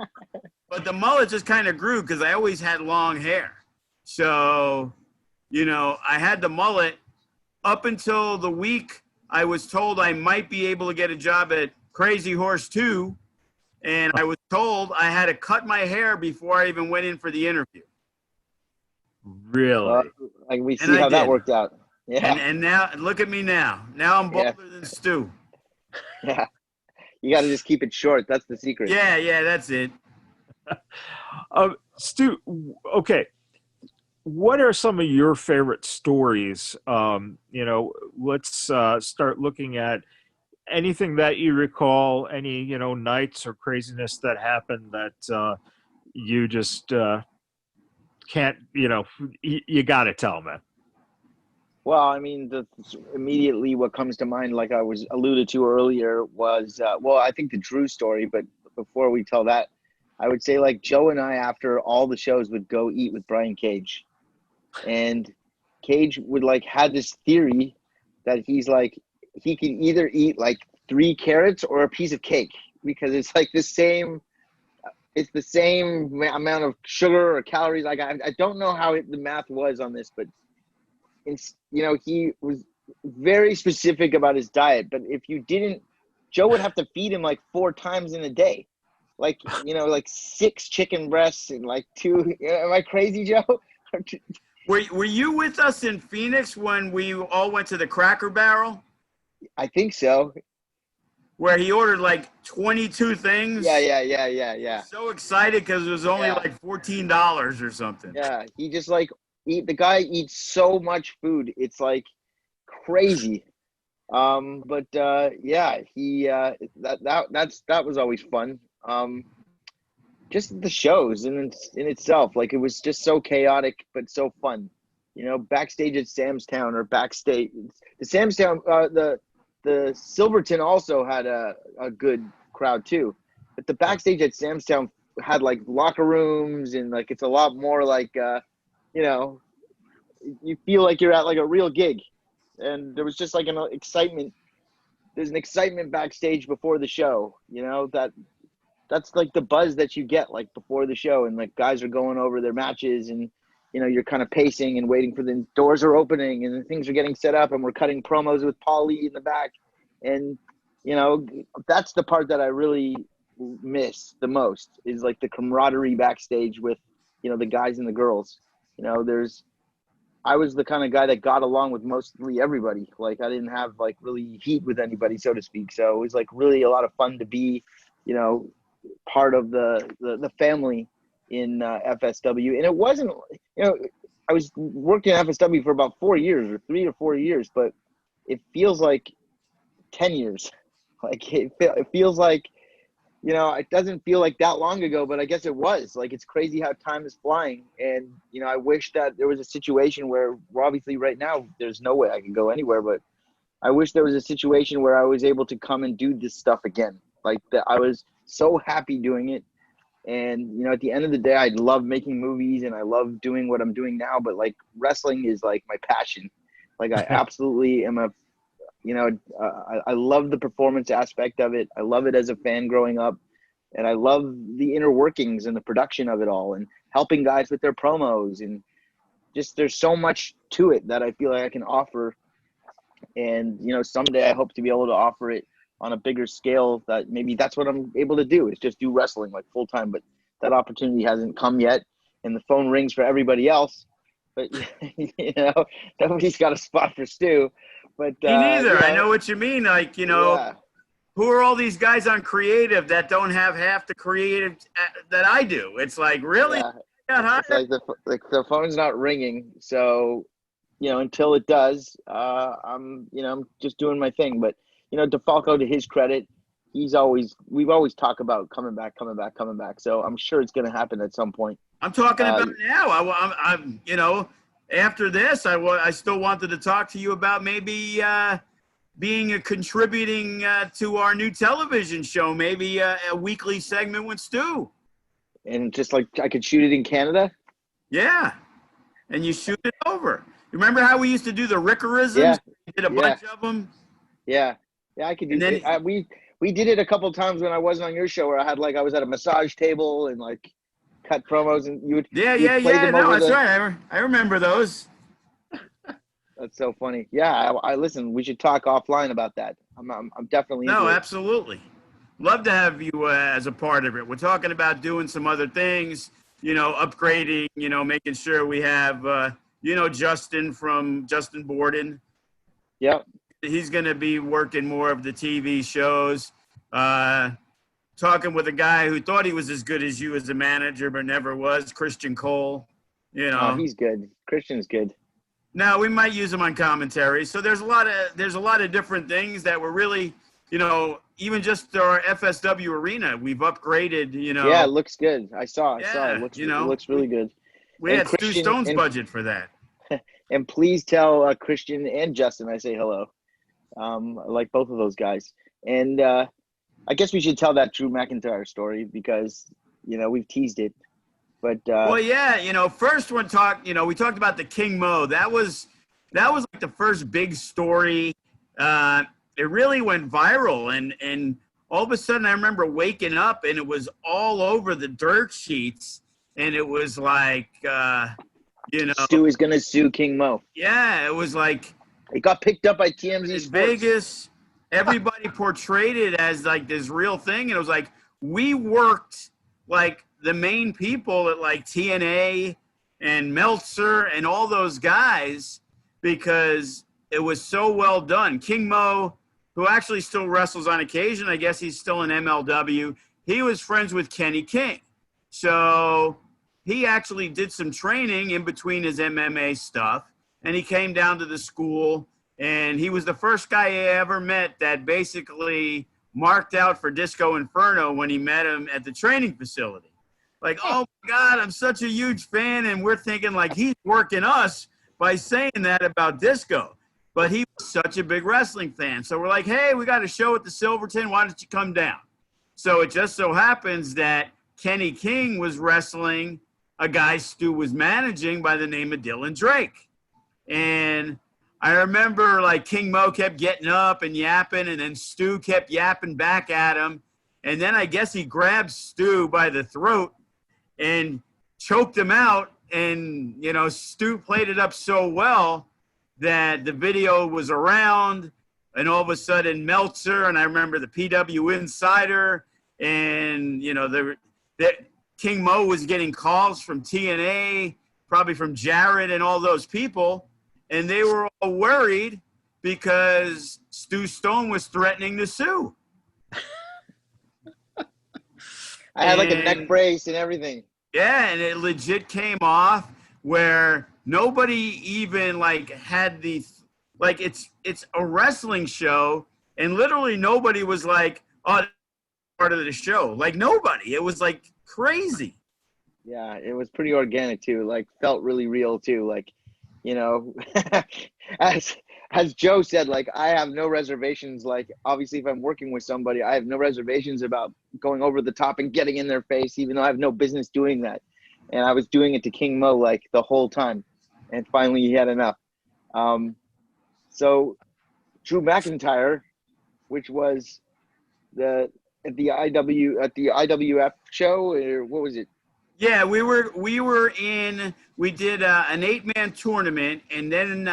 But the mullet just kind of grew because I always had long hair. So, you know, I had the mullet up until the week I was told I might be able to get a job at Crazy Horse 2, and I was told I had to cut my hair before I even went in for the interview. Really? Like we see how that worked out. Yeah. And now, look at me now. Now I'm bolder than Stu. Yeah. You got to just keep it short. That's the secret. Yeah, that's it. Stu, okay. What are some of your favorite stories? You know, let's start looking at anything that you recall, any, you know, nights or craziness that happened that you just can't, you know, you got to tell, man. Well, I mean, immediately what comes to mind, like I was alluded to earlier, was, well, I think the Drew story, but before we tell that, I would say like Joe and I, after all the shows, would go eat with Brian Cage. And Cage would like had this theory that he's like, he could either eat like 3 carrots or a piece of cake because it's like the same amount of sugar or calories. Like I don't know how the math was on this, but you know, he was very specific about his diet. But if you didn't, Joe would have to feed him like 4 times in a day. Like, you know, like 6 chicken breasts and like 2. Am I crazy, Joe? Were you with us in Phoenix when we all went to the Cracker Barrel? I think so. Where he ordered like 22 things? Yeah. So excited because it was only like $14 or something. Yeah, he just like the guy eats so much food. It's like crazy. But yeah, he that was always fun. Just the shows in itself, like it was just so chaotic but so fun, you know. Backstage at Sam's Town or backstage, the Sam's Town, the Silverton also had a good crowd too, but the backstage at Sam's Town had like locker rooms and like it's a lot more like you know, you feel like you're at like a real gig, and there was just like an excitement. There's an excitement backstage before the show, you know, that's like the buzz that you get like before the show, and like guys are going over their matches, and you know, you're kind of pacing and waiting for the doors are opening and things are getting set up, and we're cutting promos with Paulie in the back. And you know, that's the part that I really miss the most, is like the camaraderie backstage with, you know, the guys and the girls. You know, I was the kind of guy that got along with mostly everybody. Like I didn't have like really heat with anybody, so to speak. So it was like really a lot of fun to be, you know, part of the family in FSW. And it wasn't, you know, I was working at FSW for about 4 years or 3 or 4 years, but it feels like 10 years. Like it feels like, you know, it doesn't feel like that long ago, but I guess it was. Like, it's crazy how time is flying. And, you know, I wish that there was a situation where, well, obviously right now there's no way I can go anywhere, but I wish there was a situation where I was able to come and do this stuff again. Like that, I was so happy doing it. And, you know, at the end of the day, I love making movies and I love doing what I'm doing now, but like wrestling is like my passion. Like I absolutely am I love the performance aspect of it. I love it as a fan growing up, and I love the inner workings and the production of it all, and helping guys with their promos. And just there's so much to it that I feel like I can offer. And, you know, someday I hope to be able to offer it on a bigger scale, that maybe that's what I'm able to do, is just do wrestling like full time. But that opportunity hasn't come yet, and the phone rings for everybody else. But, you know, nobody's got a spot for Stu. But Me neither. you know, I know what you mean. Like, you know, yeah. who are all these guys on creative that don't have half the creative that I do? It's like, really? Yeah. Got hired? It's like the phone's not ringing. So, you know, until it does, I'm just doing my thing. But, you know, DeFalco, to his credit, we've always talked about coming back. So I'm sure it's going to happen at some point. I'm talking about now. I'm you know, after this, I still wanted to talk to you about maybe being contributing to our new television show, maybe a weekly segment with Stu. And just like I could shoot it in Canada. Yeah, and you shoot it over. Remember how we used to do the Rickerisms? Yeah. We did a bunch of them. Yeah, I could do that. We did it a couple times when I wasn't on your show, where I was at a massage table and like cut promos, and you would play them over that's right. I remember those. That's so funny. Yeah, I listen. We should talk offline about that. I'm definitely into it. Absolutely. Love to have you as a part of it. We're talking about doing some other things, you know, upgrading, you know, making sure we have, you know, Justin Borden. Yep. He's going to be working more of the TV shows. Talking with a guy who thought he was as good as you as a manager, but never was, Christian Cole. You know, oh, he's good. Christian's good. No, we might use him on commentary. So there's a lot of different things that we're really, you know, even just our FSW arena, we've upgraded. You know. Yeah, it looks good. I saw. It looks really good. We had Stu Stone's budget for that. And please tell Christian and Justin I say hello. I like both of those guys. And I guess we should tell that Drew McIntyre story, because, you know, we've teased it. But well, yeah, you know, first we talked about the King Mo. That was like the first big story. It really went viral, and all of a sudden I remember waking up and it was all over the dirt sheets, and it was like, you know, Stu is gonna sue King Mo. Yeah, it was like it got picked up by TMZ in Sports. Vegas. Everybody portrayed it as like this real thing, and it was like we worked like the main people at like TNA and Meltzer and all those guys, because it was so well done. King Mo, who actually still wrestles on occasion, I guess he's still in MLW, he was friends with Kenny King. So he actually did some training in between his MMA stuff, and he came down to the school, and he was the first guy I ever met that basically marked out for Disco Inferno when he met him at the training facility. Like, oh my God, I'm such a huge fan, and we're thinking like he's working us by saying that about Disco. But he was such a big wrestling fan. So we're like, hey, we got a show at the Silverton. Why don't you come down? So it just so happens that Kenny King was wrestling a guy Stu was managing by the name of Dylan Drake. And I remember like King Mo kept getting up and yapping, and then Stu kept yapping back at him. And then I guess he grabbed Stu by the throat and choked him out. And, you know, Stu played it up so well that the video was around, and all of a sudden Meltzer, and I remember the PW Insider, and, you know, the King Mo was getting calls from TNA, probably from Jarrett and all those people, and they were all worried because Stu Stone was threatening to sue. I had like a neck brace and everything. Yeah, and it legit came off where nobody even like had the, like it's a wrestling show, and literally nobody was like, oh, part of the show. Like nobody. It was like crazy. Yeah, it was pretty organic too. Like felt really real too. Like, you know, as Joe said, like I have no reservations. Like obviously if I'm working with somebody, I have no reservations about going over the top and getting in their face, even though I have no business doing that. And I was doing it to King Mo like the whole time. And finally he had enough. So Drew McIntyre, which was at the IWF show, or what was it? Yeah, we did an 8-man tournament, and then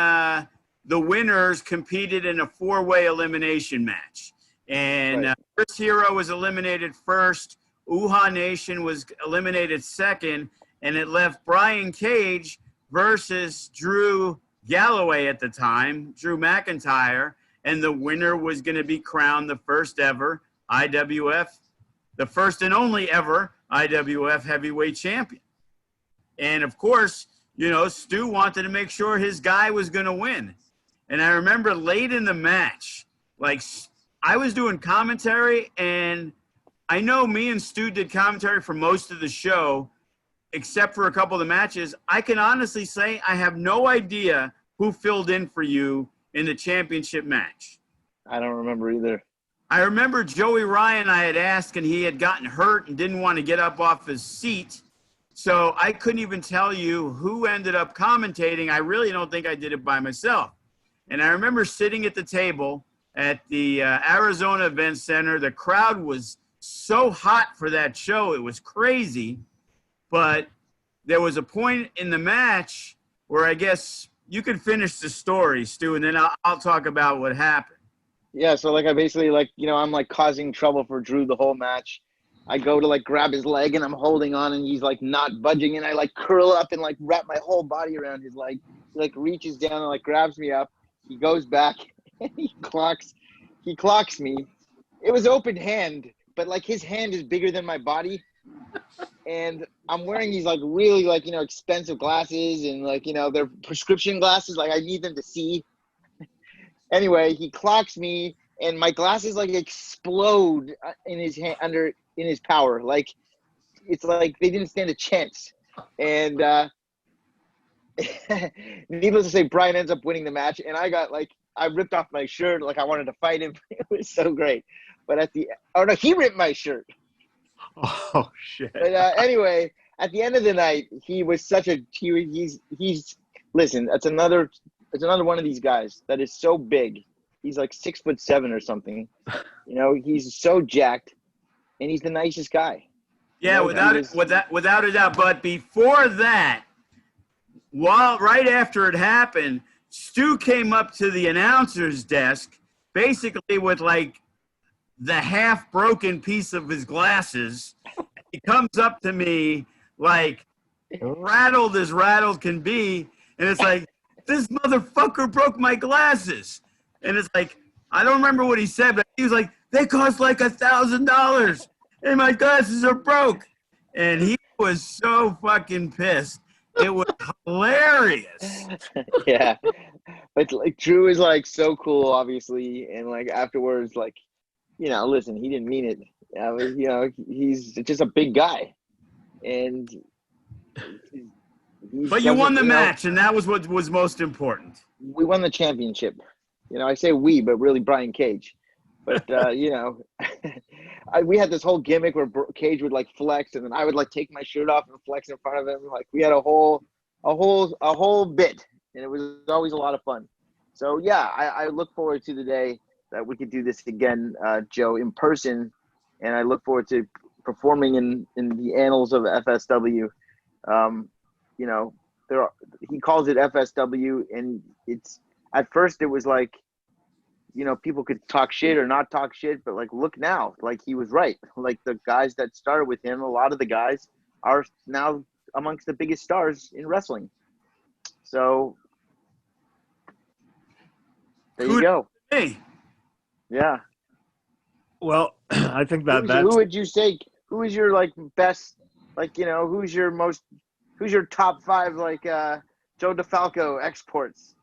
the winners competed in a 4-way elimination match. And Right. Chris Hero was eliminated first, Uha Nation was eliminated second, and it left Brian Cage versus Drew Galloway at the time, Drew McIntyre, and the winner was going to be crowned the first ever IWF, the first and only ever IWF heavyweight champion. And of course, you know, Stu wanted to make sure his guy was going to win. And I remember late in the match, like I was doing commentary, and I know me and Stu did commentary for most of the show, except for a couple of the matches. I can honestly say I have no idea who filled in for you in the championship match. I don't remember either. I remember Joey Ryan I had asked, and he had gotten hurt and didn't want to get up off his seat. So I couldn't even tell you who ended up commentating. I really don't think I did it by myself. And I remember sitting at the table at the Arizona Event Center. The crowd was so hot for that show. It was crazy. But there was a point in the match where I guess you could finish the story, Stu, and then I'll talk about what happened. Yeah, so like I basically like, you know, I'm like causing trouble for Drew the whole match. I go to like grab his leg and I'm holding on and he's like not budging, and I like curl up and like wrap my whole body around his leg. He like reaches down and like grabs me up. He goes back and he clocks me. It was open hand, but like his hand is bigger than my body. And I'm wearing these like really like, you know, expensive glasses, and like, you know, they're prescription glasses. Like I need them to see. Anyway, he clocks me and my glasses like explode in his hand, in his power. Like it's like they didn't stand a chance. And needless to say, Brian ends up winning the match, and I ripped off my shirt like I wanted to fight him. It was so great. But he ripped my shirt. Oh shit. But anyway, at the end of the night, he was he's listen, that's another one of these guys that is so big. He's like 6'7" or something. You know, he's so jacked, and he's the nicest guy. Yeah, you know, without a doubt. But before that, right after it happened, Stu came up to the announcer's desk, basically with like the half-broken piece of his glasses. He comes up to me like rattled as rattled can be, and it's like, this motherfucker broke my glasses. And it's like, I don't remember what he said, but he was like, they cost like $1,000 and my glasses are broke. And he was so fucking pissed. It was hilarious. Yeah. But like Drew is like so cool, obviously. And like afterwards, like, you know, listen, he didn't mean it. You know, he's just a big guy. And but you won the match, and that was what was most important. We won the championship. You know, I say we, but really Brian Cage. But, you know, we had this whole gimmick where Cage would, like, flex, and then I would, like, take my shirt off and flex in front of him. Like, we had a whole bit, and it was always a lot of fun. So, yeah, I look forward to the day that we could do this again, Joe, in person, and I look forward to performing in the annals of FSW. You know, he calls it FSW, and it's at first it was like, you know, people could talk shit or not talk shit, but like, look now, like he was right. Like the guys that started with him, a lot of the guys are now amongst the biggest stars in wrestling. So there you go. Hey. Yeah. Well, I think who would you say, who is your like best, like, you know, who's your top 5, like, Joe DeFalco exports?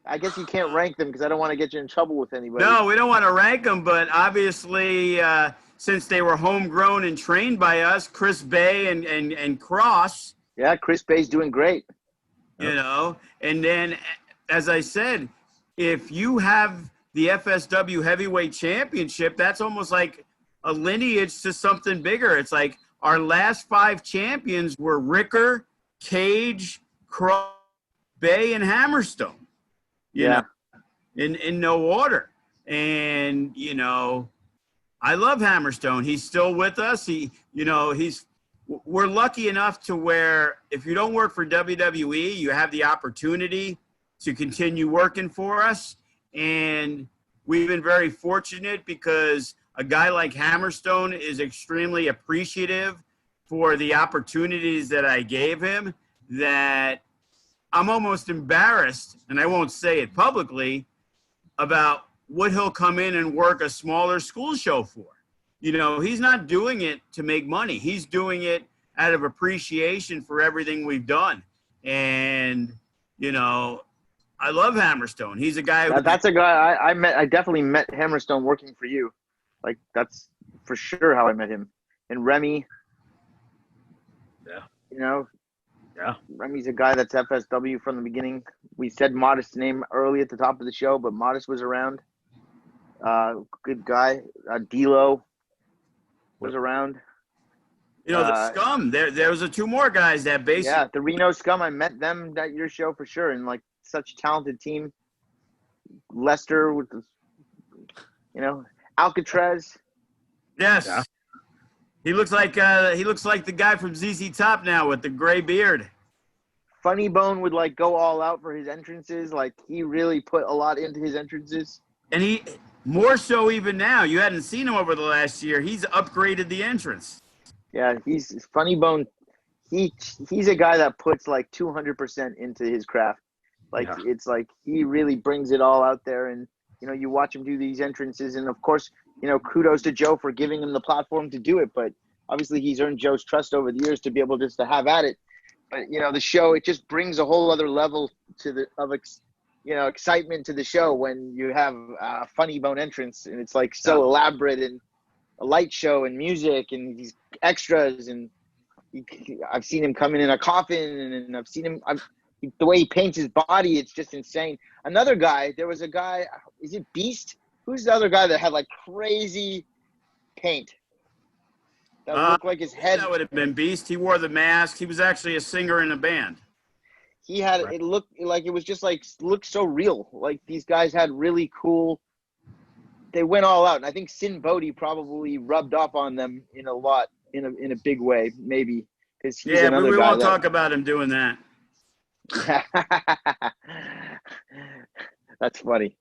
I guess you can't rank them because I don't want to get you in trouble with anybody. No, we don't want to rank them, but obviously, since they were homegrown and trained by us, Chris Bay and Kross. Yeah, Chris Bay's doing great. You know, and then, as I said, if you have the FSW Heavyweight Championship, that's almost like a lineage to something bigger. It's like our last 5 champions were Ricker, Cage, Kross, Bay, and Hammerstone. You know, in no order. And, you know, I love Hammerstone. He's still with us. He, you know, he's we're lucky enough to where if you don't work for WWE, you have the opportunity to continue working for us. And we've been very fortunate because a guy like Hammerstone is extremely appreciative for the opportunities that I gave him, that I'm almost embarrassed, and I won't say it publicly, about what he'll come in and work a smaller school show for. You know, he's not doing it to make money. He's doing it out of appreciation for everything we've done. And, you know, I love Hammerstone. He's a guy. That's a guy I met. I definitely met Hammerstone working for you. Like, that's for sure how I met him. And Remy. Yeah. You know. Yeah. Remy's a guy that's FSW from the beginning. We said Modest's name early at the top of the show, but Modest was around. Good guy. D'Lo was around. You know, the Scum. There was two more guys that basically. Yeah, the Reno Scum. I met them at your show for sure, and like such a talented team. Lester with the, you know, Alcatraz. Yes. Yeah. He looks like the guy from ZZ Top now with the gray beard. Funnybone would like go all out for his entrances. Like he really put a lot into his entrances. And he more so even now. You hadn't seen him over the last year. He's upgraded the entrance. Yeah, he's Funnybone. He's a guy that puts like 200% into his craft. Like It's like he really brings it all out there, and you know, you watch him do these entrances, and of course, you know, kudos to Joe for giving him the platform to do it. But obviously, he's earned Joe's trust over the years to be able just to have at it. But you know, the show, it just brings a whole other level to excitement to the show when you have a Funnybone entrance, and it's like so elaborate, and a light show and music and these extras, and I've seen him come in a coffin, and I've seen him. The way he paints his body, it's just insane. Another guy, there was a guy, is it Beast? Who's the other guy that had like crazy paint? That looked like his head. That would have been Beast. He wore the mask. He was actually a singer in a band. He had, it looked like, it was just like, looked so real. Like these guys had really cool, they went all out. And I think Sin Bodhi probably rubbed off on them in a big way, maybe. Because he's another but we guy won't talk about him doing that. That's funny.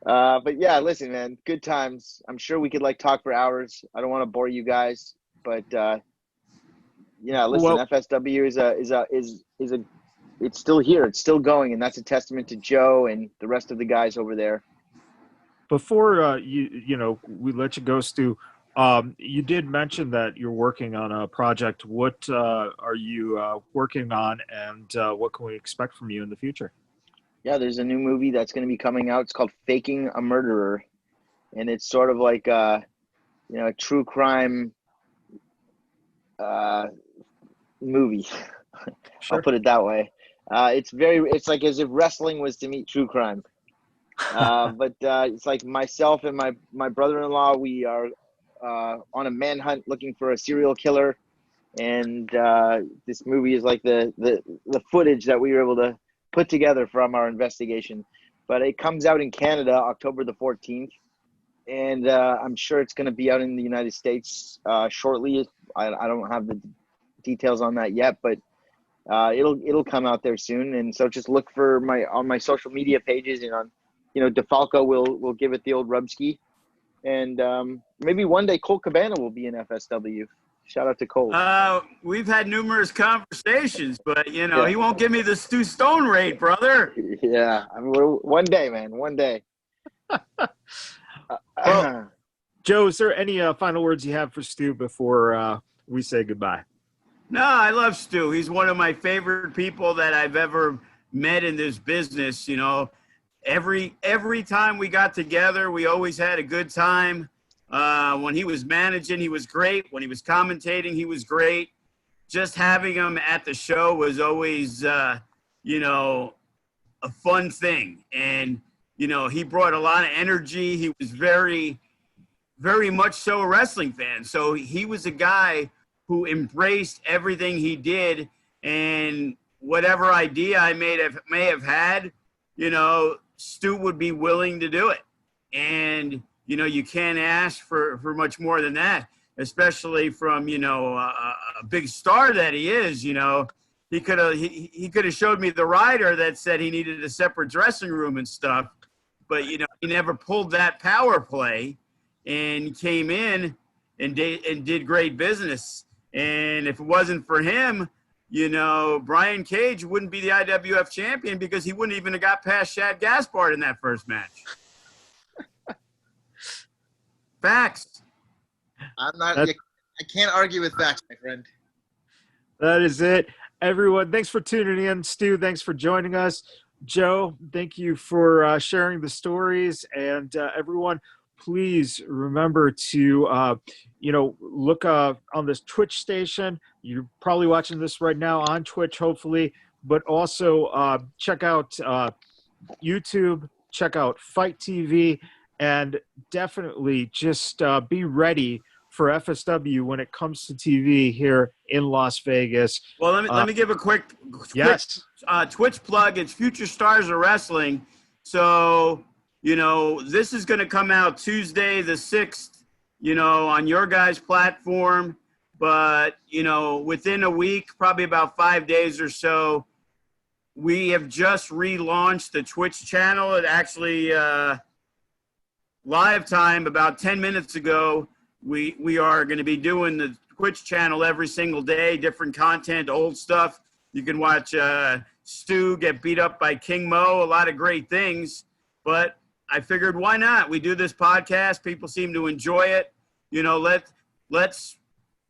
But yeah, listen, man, good times. I'm sure we could like talk for hours. I don't want to bore you guys, but listen, FSW is it's still here. It's still going, and that's a testament to Joe and the rest of the guys over there. Before we let you go, Stu, you did mention that you're working on a project. What are you working on, and what can we expect from you in the future? Yeah, there's a new movie that's going to be coming out. It's called Faking a Murderer, and it's sort of like a true crime movie. Sure. I'll put it that way. It's like as if wrestling was to meet true crime. But it's like myself and my brother-in-law, we are on a manhunt looking for a serial killer, and this movie is like the footage that we were able to put together from our investigation. But it comes out in Canada October the 14th, and I'm sure it's going to be out in the United States shortly. I don't have the details on that yet, but it'll come out there soon. And so just look for on my social media pages, and on DeFalco will give it the old rubski. And maybe one day Cole Cabana will be in FSW. Shout out to Cole. We've had numerous conversations, but he won't give me the Stu Stone rate, brother. Yeah, I mean, one day, man, one day. Well, Joe, is there any final words you have for Stu before we say goodbye? No, I love Stu. He's one of my favorite people that I've ever met in this business. Every time we got together, we always had a good time. When he was managing, he was great. When he was commentating, he was great. Just having him at the show was always, a fun thing. And, he brought a lot of energy. He was very, very much so a wrestling fan. So he was a guy who embraced everything he did, and whatever idea I may have had, Stu would be willing to do it. And, you can't ask for much more than that. especially from, you know, a big star that he is, you know. He could have showed me the rider that said he needed a separate dressing room and stuff, but, you know, he never pulled that power play and came in and did great business. And if it wasn't for him, you know, Brian Cage wouldn't be the IWF champion because he wouldn't even have got past Shad Gaspard in that first match. Facts. I can't argue with facts, my friend. That is it. Everyone, thanks for tuning in. Stu, thanks for joining us. Joe, thank you for sharing the stories. And everyone, please remember to, you know, look on this Twitch station. You're probably watching this right now on Twitch, hopefully. But also check out YouTube, check out Fight TV, and definitely just be ready for FSW when it comes to TV here in Las Vegas. Well, let me give a quick Twitch plug. It's Future Stars of Wrestling. So, you know, this is going to come out Tuesday the 6th, you know, on your guys' platform. But, you know, within a week, probably about 5 days or so, we have just relaunched the Twitch channel. It actually, live time about 10 minutes ago, we are going to be doing the Twitch channel every single day, different content, old stuff. You can watch Stu get beat up by King Mo, a lot of great things. But I figured, why not? We do this podcast. People seem to enjoy it. You know, let's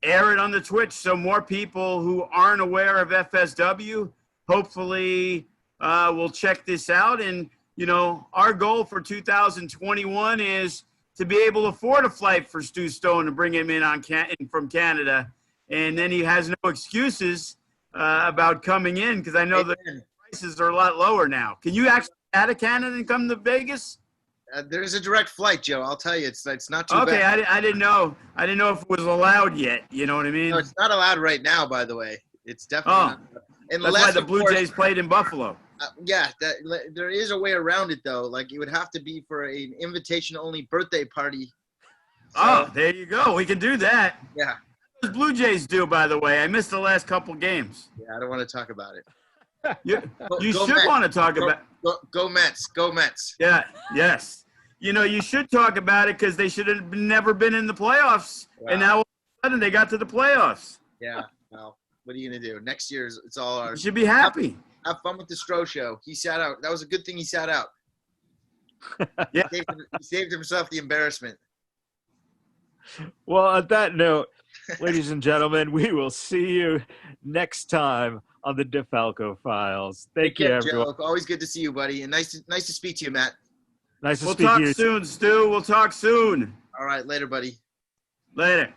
air it on the Twitch so more people who aren't aware of FSW hopefully will check this out. And, you know, our goal for 2021 is to be able to afford a flight for Stu Stone and bring him in from Canada. And then he has no excuses about coming in, because I know the prices are a lot lower now. Can you actually get out of Canada and come to Vegas? There's a direct flight, Joe. I'll tell you, it's not too bad. Okay, I didn't know. I didn't know if it was allowed yet. You know what I mean? No, it's not allowed right now, by the way. It's definitely not. That's why the Blue Jays played in Buffalo. Yeah, there is a way around it, though. Like, it would have to be for an invitation-only birthday party. So, there you go. We can do that. Yeah. What does Blue Jays do, by the way? I missed the last couple games. Yeah, I don't want to talk about it. You should want to talk about Go Mets. Go Mets. Yeah, yes. You know, you should talk about it because they should have never been in the playoffs. Wow. And now all of a sudden they got to the playoffs. Yeah, well, what are you going to do? Next year, it's all ours. You should be happy. Have fun with the Stro show. He sat out. That was a good thing he sat out. Yeah. He saved himself the embarrassment. Well, on that note, ladies and gentlemen, we will see you next time on the DeFalco Files. Thank you, everyone. Joe. Always good to see you, buddy. And nice to speak to you, Matt. Nice to speak to you. We'll talk soon, Stu. We'll talk soon. All right. Later, buddy. Later.